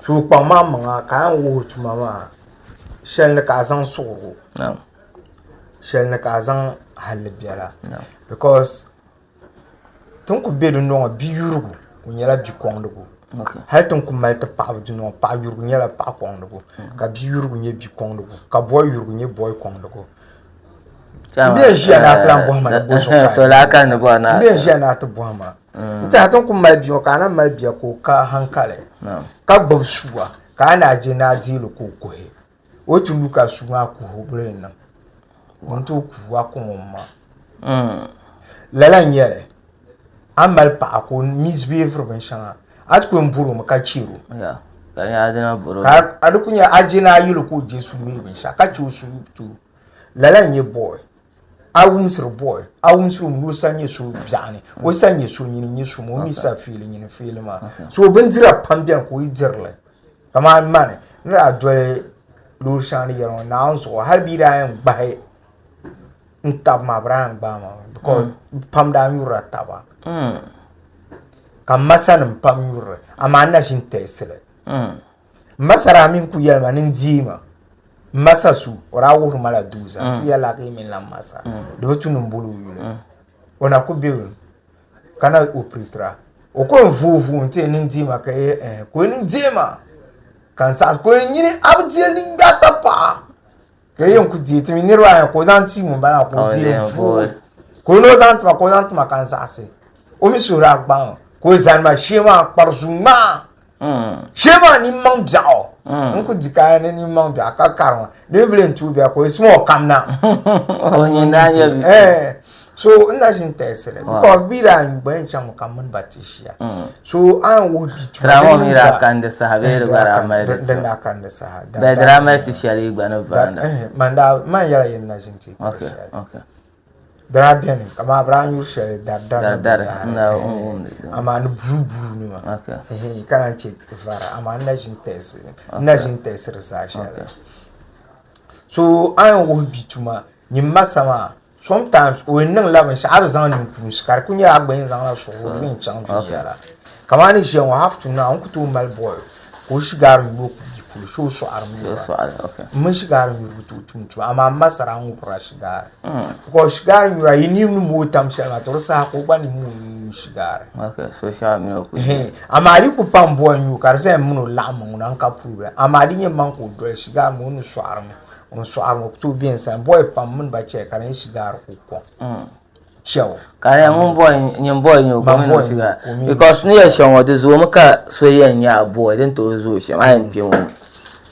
so pa mama ka wo tuma ma shel ka zan suru na shel ka zan halbiara na because tun ku be dun no bi yurugo unyala bi kondugo okay hay tun ku malta pa dun no pa yurugo nyala pa kondugo ka bi yurugo nye bi kondugo ka boy yurugo nye boy kondugo bien ji na tlan bo ma bo so to la kan bo na bien ji na to bo ma nta ton ku mal bi o kana mal bi ko ka hankale ka gbob suwa ka na je na di lo ko ko he o tu luka suwa ko ho bre na won to ku wa ko ma lala nyele amal pa ko misbehavior ben shanga at ko mburu ma ka chiro ya kan ya dina buru ka adukunya ajina yilo ko jesu mi ben shaka chu su tu lala nye boy awunsir boy awunsir musa nye so biane o sanye so nyini nye so mo mi sa feel nyini feel ma so bindira pambian ko idirle kama mane na adole lo shani yaro na onso har bi da yan gbahe ntab ma bran ba ma because pam da yura taba kam masan pam yura amana shin tesele masara min ku yalma nin jima masa su ora wuru mala duza ti yala ke min la masa de betunu mbulu yule ona ku bewu kana opritra o ko vuvu nti nin jima ka ko nin jima kan sa ko nyini abdi nin gata pa ke yon ku di ti ni rwa ko zan ti mu ba ko di vu ko no zan ma kan sa se o mi sura gba ko zan ma shema parzuma shema ni mang biao nku dika ne ni ma bia ka karwa ne blen tu bia ko small kam na onye na anya so nna shin tesele because bira ngben cham kamun batishia so an wo bi tu drama mira kan de sahabe bara mai de na kan de sahabe be drama ti shari gbana banda manda man yara yin na shin ti okay dara bien kama bran yu shari dar na ama no buru ni ma okay kan chi vara ama na shin tesele na shin tesere sa shari so an wo bi tu ma nyimma sama sometimes we nang laban sha'ar zan kun shikar kun ya agban zan la so rin chan fiya kamani shi we have to now kutu mal boy ko shigar mu ko so armu okay mun shigar mu rubutu tuntu amma masara mu fara shigar ko shigar mu ra yini mu tam shala to sa ko bani mu shigar okay social media ko amma ri ku pam boy mu kar sai mun la mun nan ka pure amma ri man ko do shigar mu nu so armu on so armo to bien san boy pam mun ba che kan shigar ko chew kare mun boy nyem boy nyo ko mun shigar because ni ya shon wode zo muka so yan ya boy den to zo shi ma yan pin mu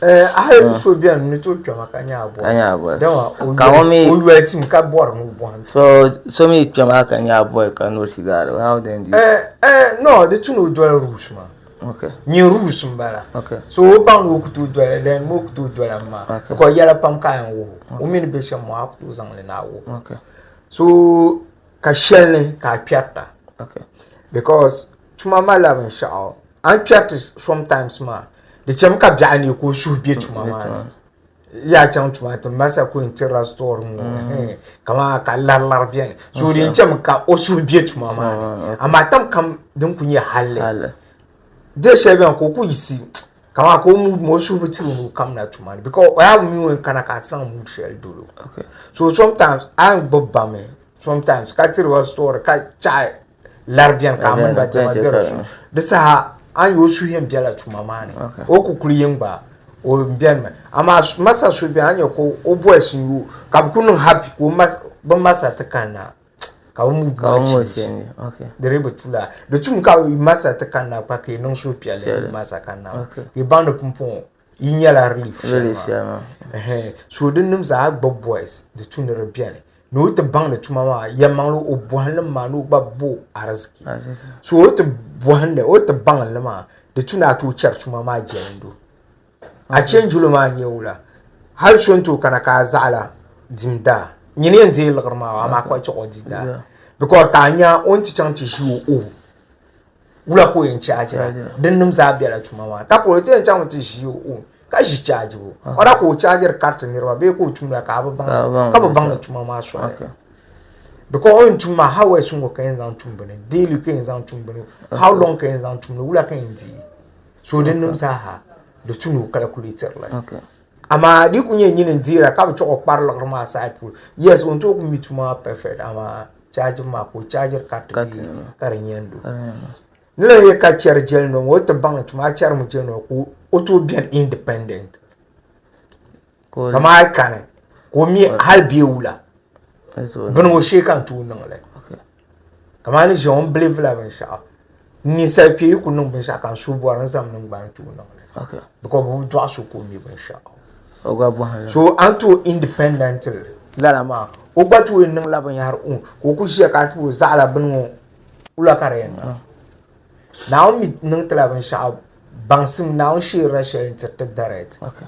ai so bien ni to twa maka nya boy dawa ka wo mi o yu etim ka bor mu bon so mi twa maka nya boy kan no shigar how then do no the two no do rules man okay ni rules mbara okay so ban wo kutu do then mo kutu do ma ko yala pam kan wo o min be sha mo akutu zan le na wo okay so ka shelle ka piata okay because tuma mala ban sha an piata sometimes ma de chem ka bia ni ko shu bi tuma ma ya chan tuma to masa ko intera store mo kama ka lar bien so rin chem ka o shu bi tuma ma amma tam kam dun kunye halle de shebe ko ku isi kama ko mu mo shu bi tu kam na tuma because I have me when kana ka san mu shell do okay so sometimes I bobba me sometimes ka tiri store ka chai larbian ka mun ba jama bero de sa an yo shu yen biala tuma mane o ku kuri yen ba o bian me ama masa shu bi an yo ko o boys yu ka kunun happy ko masa ta kana ka mu okay de rebe tula de tum ka masa ta kana pa ke non shu piale masa kana e bando pumpon yinyala relief so de num za boys de tunere bian no te bang le tuma ma ya manglo o bohanle ma no ba bo arziki so o te bohanle o te bang le ma de tuna to cher tuma ma jendo a change lo ma nyewula har shonto kana ka zala dimda nyine ndi lgarma ma ko cho odida because tanya on ti chanti shi o wula ko yin charge den num za biala tuma ma ta ko te chanti shi o ka shi charge wo ora ko charger card ni ro be ko tuma ka ba bang tuma ma so because on tuma how we sun ko kan zan tuma ne daily kan zan tuma ne how long kan zan tuma wula kan ndi so den num sa ha de tunu calculator la okay ama di kunye nyine ndira ka bi ko parlo ma side pool yes on to ku mi tuma perfect ama charge ma ko charger card karenyendo nile ye ka cher gel no wo te bang tuma cher mu gel no ko auto bien independent ko kama kane ko mi hal biewula ben wo she kan tu no le okay kama ni je on believe la ben sha ni sa pi ku no ben sha kan su bo ran sam no ban tu no le okay because wo do aso ko mi ben sha ogwa bo han so anto independent la ma o gba tu en la ben yar ko ku she ka tu za la ben wo ula karen now mi nung tla ben sha bangsim now she rachel tete direct okay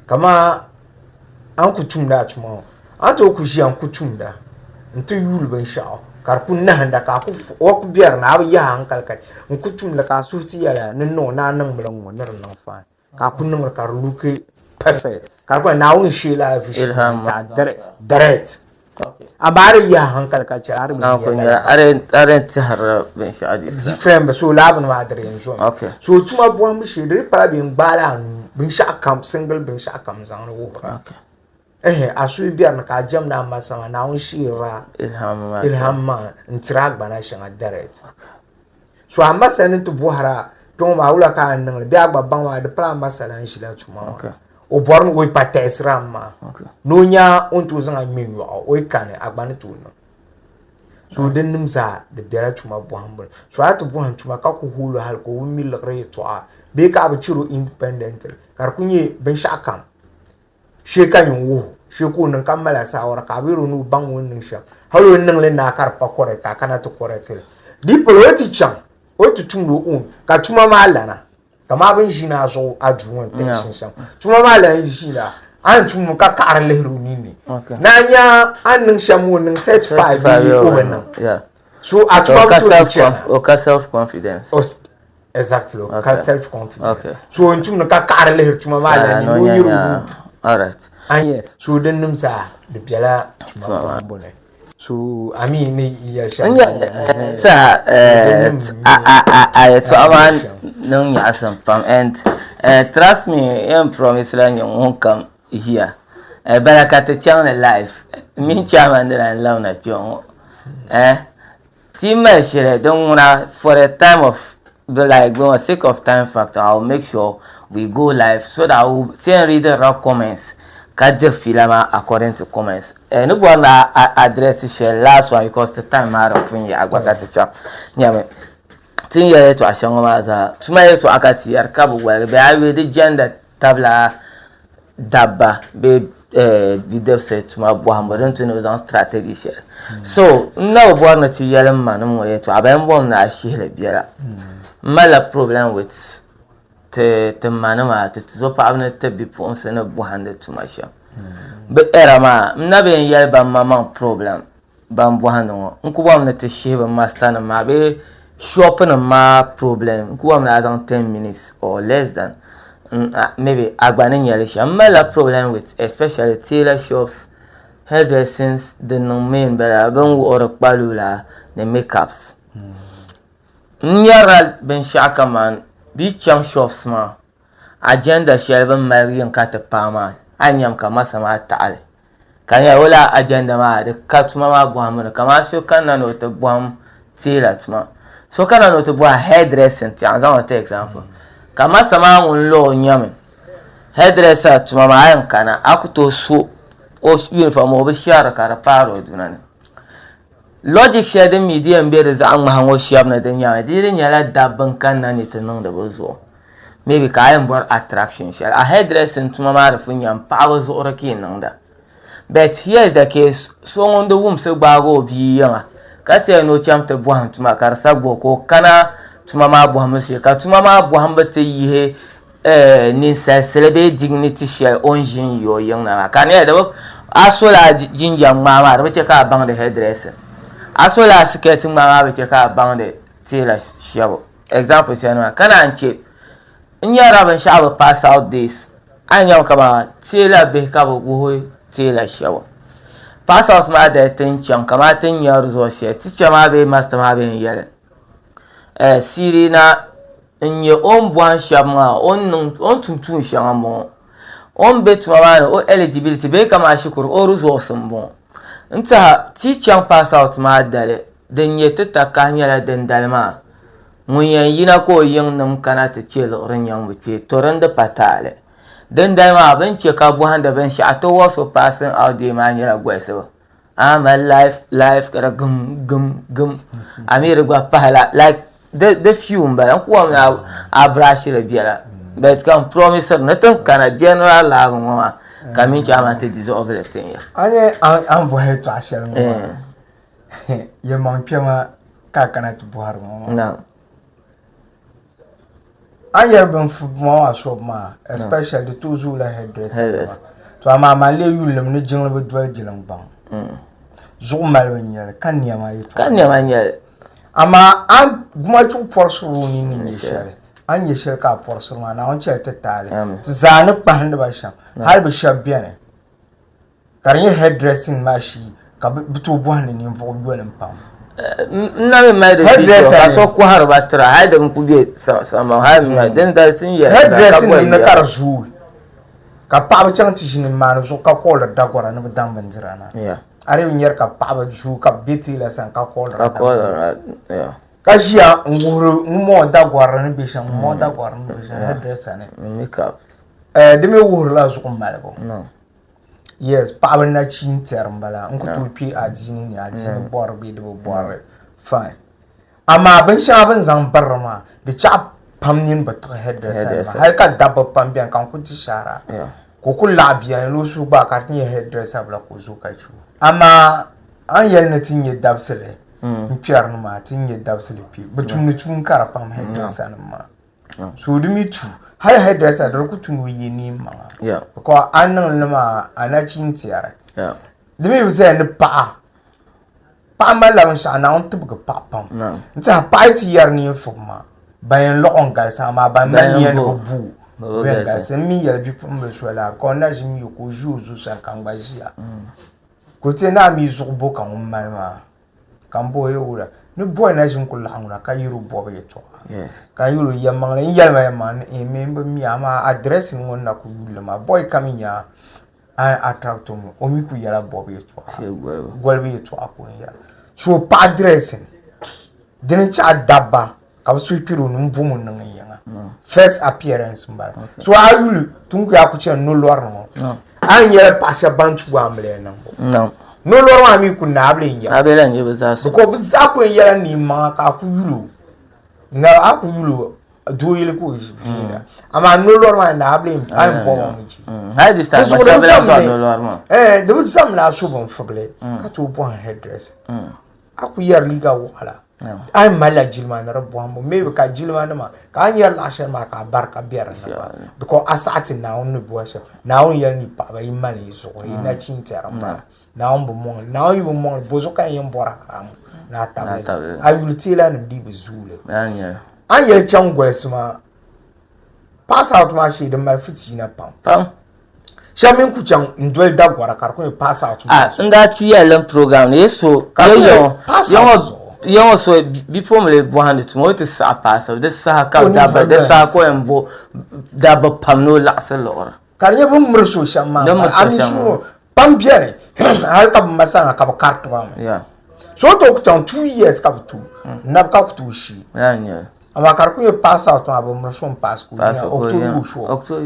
kama an ku tumda tuma an to ku shi an ku tumda nto yul ben sha kar kun na handa ka ku o ku biar na ya hankal kai ku tumla ka su ti yala no na nan mulan mo nar nan fa ka kun nan kar luke perfect kar ko na un shi la fi direct abare ya hankal ka ci arbi na ko ya are ti har ben sha adi different ba so labun ma dare yanzu okay so tuma bo mu shi dare para bin bala bin sha kam single bin sha kam zan wo okay asu biar na ka jam na ma sama na un shi ra ilham ma ntrag bana sha direct so amma sanin to buhara to ma wula ka nan bi agba ban wa de para masalan shi la tuma okay o born we pates ramma no nya on to zan min yo o kan agbani to no so den nim za de biara tuma bo hambur so atu bo han tuma ka ko hulu hal ko mi lagre to a be ka ba ciro independent karkunye ben shakam sheka yunwu sheku nan kamala sawara kabiru nu bangu nin sha halo nan le na karpa kore ka kana to kore tele dipoloti cham o tutumru un ka tuma malana kama ben jina zo ajuwan tension sham tuma malana jina an tumu ka kar lehru nini nanya an nin shamu nin set 5 ko nan so atuma self confidence exactly self confidence so on tumu ka kar lehru tuma malana no yiru all right anye so den nim sa de biala tuma bole so ami ni ya sha sa I to aman non ya some pam and trust me I promise la you won't come here barakata channel life min chairman de la na pion team share don't wanna for a time of the like for sake of time factor I'll make sure we go live so that we'll read the raw comments Kaje filama according to comments. No one address share last one because the time out of when you got that chap. Nyame. Tin ye to ashangoma za. Tuma ye to akati arkabu well. Be I will the gender tabla dabba be the set tuma bohambo don't know on strategy share. So no born to yellow man mo ye to abembo na share biara. Mala problem with te manama te zo pa abne te bi pon se na buhande tumasha be era ma na be yel ba mama problem ban buhande ngo nku bam na te shebe master na ma be shop na ma problem nku bam na don 10 minutes or less than maybe agbani yele sha mala problem with especially tailor shops hairdressings the no main bela ban wo palula the makeups nyara ben shaka man Bicham shops ma agenda shelven marian kata pama anyam kama sama ta'ale kanya wala agenda ma de katuma ma buhamu kama so kana no to buham tilat ma so kana no to buha hairdressing ti anza take example kama sama un lo nyame hairdresser tuma ma ayan kana akuto so o uniform o bishara kara paro dunane logic share the medium be za an hango shiyab na dan yawa dai nyala dabban kan na ne tunan da bazo maybe kayan bar attraction share a hairdressing tuma ma da funyan power zo rake nan da but here is the case so on the womb so bago bi yana ka te no chamta buhan tuma kar sagbo ko kana tuma ma buhan shi ka tuma ma buhan ba te yi ni selebe dignity share on jin yo yana ka ne da asola jinjan mama da bace ka bang da hairdressing asola skating mama be ka bang de tailor shabo example channel kana anche nyara ban shabo pass out this anya ka ba tailor be ka bo tailor shabo pass out ma da tin chan kama tin yar zo she teacher ma be master ma be yele siri na nye on buan shama on tuntun shama on bet ma o eligibility be kama shukuru o ruzo sombo nta teacher pass out ma dale den yete takanya la den dalma munyan yina ko yin nam kana ta ce lorin yan wuce toran da patale den dalma ban ce ka bu handa ban shi ato waso passing out the man yara gwaiso ama life kara gum amir gwa pala like the few ba ko na abrashi la biara but can promise na tan kana general la ngwa kamin chama te dissolve le thing ya anye an bo he to ashel mo ye man piama ka kana to buhar mo na anye ben fu mo aso ma especially to zu la hairdresser to ama ma le yulum ni jingle be dwal jilang bang zo mal wenya kan niama yi kan niama nya ama an guma chu porso ni share an yi shirka porso ma na on ce ta tare zani pan da ba sham har bi shabiane karin hairdressing ma shi ka bitu buhan ne vo gwanin pam na me mai da ka so ko har ba tra ha da ku bi sama ha mi den da sin ya hairdressing na karzu ka pa ba chan tishin ma no so ka ko da gora na dan banjira na ya are yin ka pa ba ju ka biti la san ka ko ya kashia nguru mo da gora na bishan mo da gora na bishan hairdresser ne makeup de me wuru la zu ko malabo no yes pa na chin termbala nko to pi adini ni adini bor bi de bor fine ama ban sha ban zan barma de chap pam nin ba to hairdresser har ka dabba pam bian kan ku ti shara ko ku labiya lo su ba ka tin hairdresser bla ko zo ka chu amma an yel na tin ye dabsele mpiyar no ma tin ye dabsele pi butum ni tun kara pam hairdresser ma so dumi tu har hairdresser da ku tun yi ni ma ko an nan ma ana cin tiyara dumi bi sai ni pa ma la sha na on tubu pa pam nta pa ti yar ni fuma bayan lokon ga sama ba man ni ko bu ben ga se mi ya bi pum be so la ko na jimi ko juzu sa kan ba jia ko te na mi zo bo kan ma ma kan bo ye wura ni boy na jin kullu hanguna ka yiru bo be to ka yiru yamma ne yalma man e me mi ama address ngon na ku yulle ma boy kaminya I attract mu o mi ku yala bo be to gol be to akon ya so pa addressing didn't chat dabba ka su piru num bu mun nan yanga first appearance mba so ayulu tunku ya ku che no lor no an yela pasha bantu wa mle nan no lor wa mi ku na able nya abela nje bezaso ko bizza ko yela ni ma ka ku yulu nga aku yulu do yele ko fina ama no lor wa na able an bo wa mi hay this time ba sabela no lor ma de bu sam na so bon fogle ka to bon headdress aku yar liga wala ay mala jilma na rabbo hambo maybe ka jilma na ma ka yar la sha ma ka barka biar na because asati na on no boasha na on yar ni pa ba imani so ina chintera ma na on bo mon na on bo mon bozo ka yin bora ram na tabe ay ultila na di bezule anya an yar changwesma pass out ma shi da mal fiti na pam shamin ku can enjoy da gwara karkon pass out nda ti yelen program ne so yo so before me bo hand to mo to sa pass de sa ka da ba de sa ko embo da ba pam no la sa lora karye bu murso shamma ami so pam biere har ka masana ka kartu ba so to ku can 2 years ka tu na ka ku shi ama karku pass out ma bo murso pass ku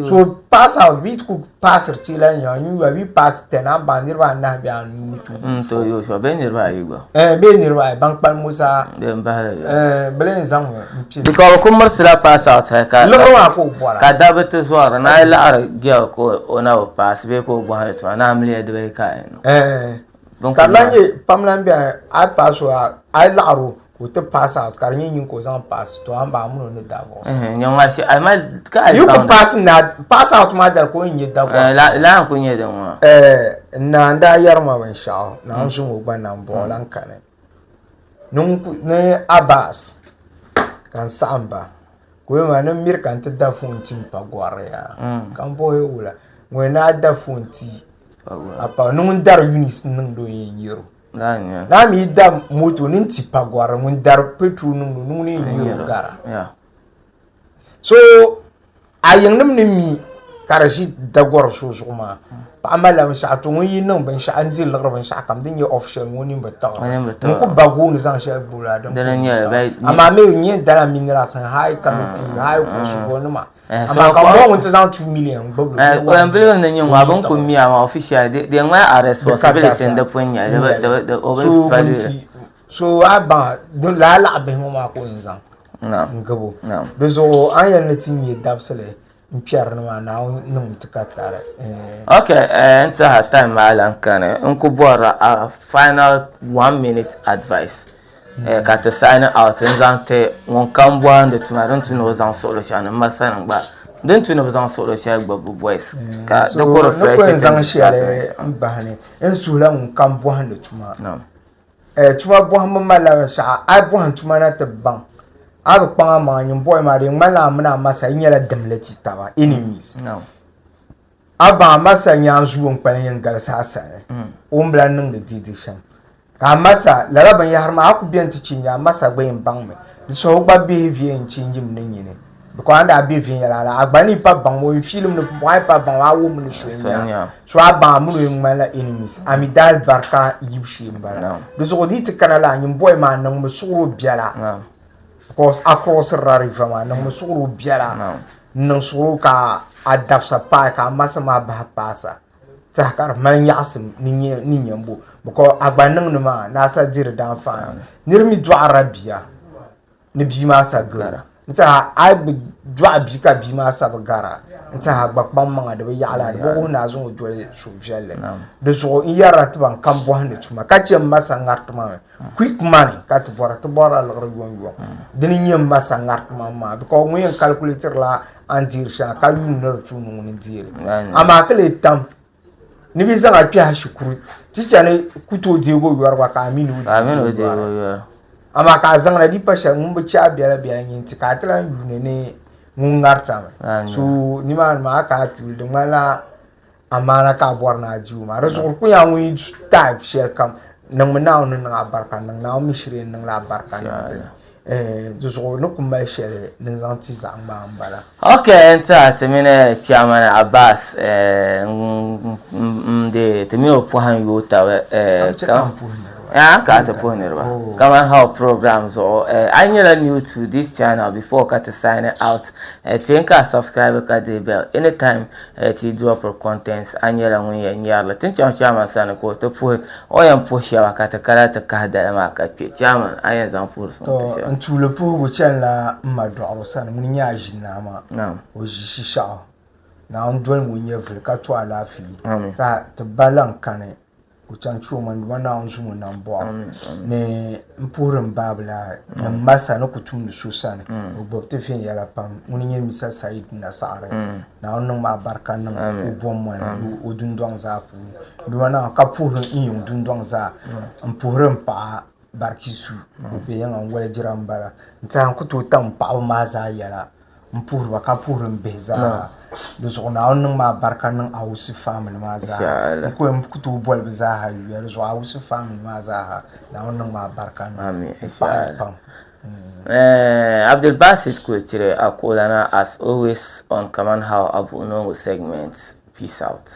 so pass out bit ku pass tila nya nyu bi pass tena bandir ba na bi anu tu to yo so be nirba yigo be nirba bank pal musa belen zam because ko mursila pass out ka lo ko bora ka dabata so na la ar gya ko ona pass be ko bo ha to na amli de be ka donc kalanye pamlan bi a pass a laro ko te pass out kar nyin ko zan pass to an ba mu no davo nyonga shi ai ma ka you ko pass out ma dar ko nyi davo la ko nyi de mo na nda yar ma ban sha na sun mo ban nan bo lan kane nun ne Abass kan samba ko ma nan mir kan ta da fontin pa gware ya kan bo he wula ngwe na da fonti apa nun dar unis nun do yin yero na mi da moto nin tipa gwara mun dar petrol nunu ni yiro gara so ayen nim ni mi karashi da gwar so so ma pa amala mi sha to yin nan ban sha anzil la ban sha kam din ye official woni mbata mun ko bago ni san sha bula don amma me yin da mi nira san hay kanopi hay ko so woni ma ama ka mo 2 million babu ko billion na nyin wa ban ko mi ama official de ngwa a responsibility and the punya the over so aba don la be mo ma ko nzan ngabo bezo ayan na tinye dabsele mpiar na num tikatare okay enter her time malan kana unko bora a final 1 minute advice ka ta sign out nzante won kan bwa ndo tuma don tuno zan solo sha na masan ba don tuno zan solo sha gbabu boys ka da ko refresh zan shi ale mbahane en sula won kan bwa ndo tuma tuma bwa mala sha ai bwa tuma na tabban aga kpanga ma nyim boy ma de mala mna masa nyela demleti taba enemies aba masa nyam zuwon kwan yin galsa sare umbla ning de didishan ka masa laraban ya harma aku biyan ti cinya masa gbayin bangme so gba behavior in change min nyine because anda behavior ya la agbani pa bang mo film no boy pa bang wa wo mun shwenya so aba mu no mala enemies amidal barka yibshi mbala so di ti kanala nyim boy ma nang mo suru biala because across river ma nang mo suru biala nang suru ka adafsa pa ka masa ma ba pasa takar man yasim ni nyambo because agbanang no ma na sa dir dan fa nirmi do arabia ni bi ma sa gara nta ai bi dwa bi ka bi ma sa gara nta ha gbakpam ma de ya la bo na zo jole so jelle de so yara to ban kan bo hande tuma ka ce masa ngartuma quick money ka to bora la ro dini nyem masa ngartuma ma ko mu yen calculator la en dire sha ka yu no tu no ni dire ama ka le tam ni bi zanga pi ha shukuru ticha ne kuto je go yorwa ka aminu je go ama ka zanga di pasha ngumbu cha biara nyinti ka tla yu ne ngarta so ni ma ka tu de mala amana ka borna jiu ma rasul ku ya ngi type share kam nang manaw nang abarka nang naw mishire nang la barka so no kuma share nang zanti za mbala okay nta temene chairman Abass de temino po han yota ka ta ponerba Kaman how programs or I'm new to this channel before cut to sign out think subscribe ka the bell anytime to drop our contents anyala when nyala tin chairman sana ko to po o yan po shawa ka ta kala ta ka da ma ka chairman ayan zan po to an tule po go challa ma do sana mun nya jinna ma o shisha na on dol mun nya ka to ala fi ta to balan kane uchanchu man wana onjumu na mboa ne mpurum babla na masa no kutum susane obopte fin yala pam muninye misa said na sare na onno ma barka na ubomman odundong za pu duwana kapurun iyum dundong za mpurum pa barkisu be yan an wala jirambara ntan kutu tam pa ma za yala mpurwa kapurun beza dus on on ma barka nan awusi family ma za ko em kutu bol za ha yu zo awusi family ma za ha na on ma barka nan amin inshallah Abdul Basit ko chire akolana as always on Kaman How Abu no segments. Peace out.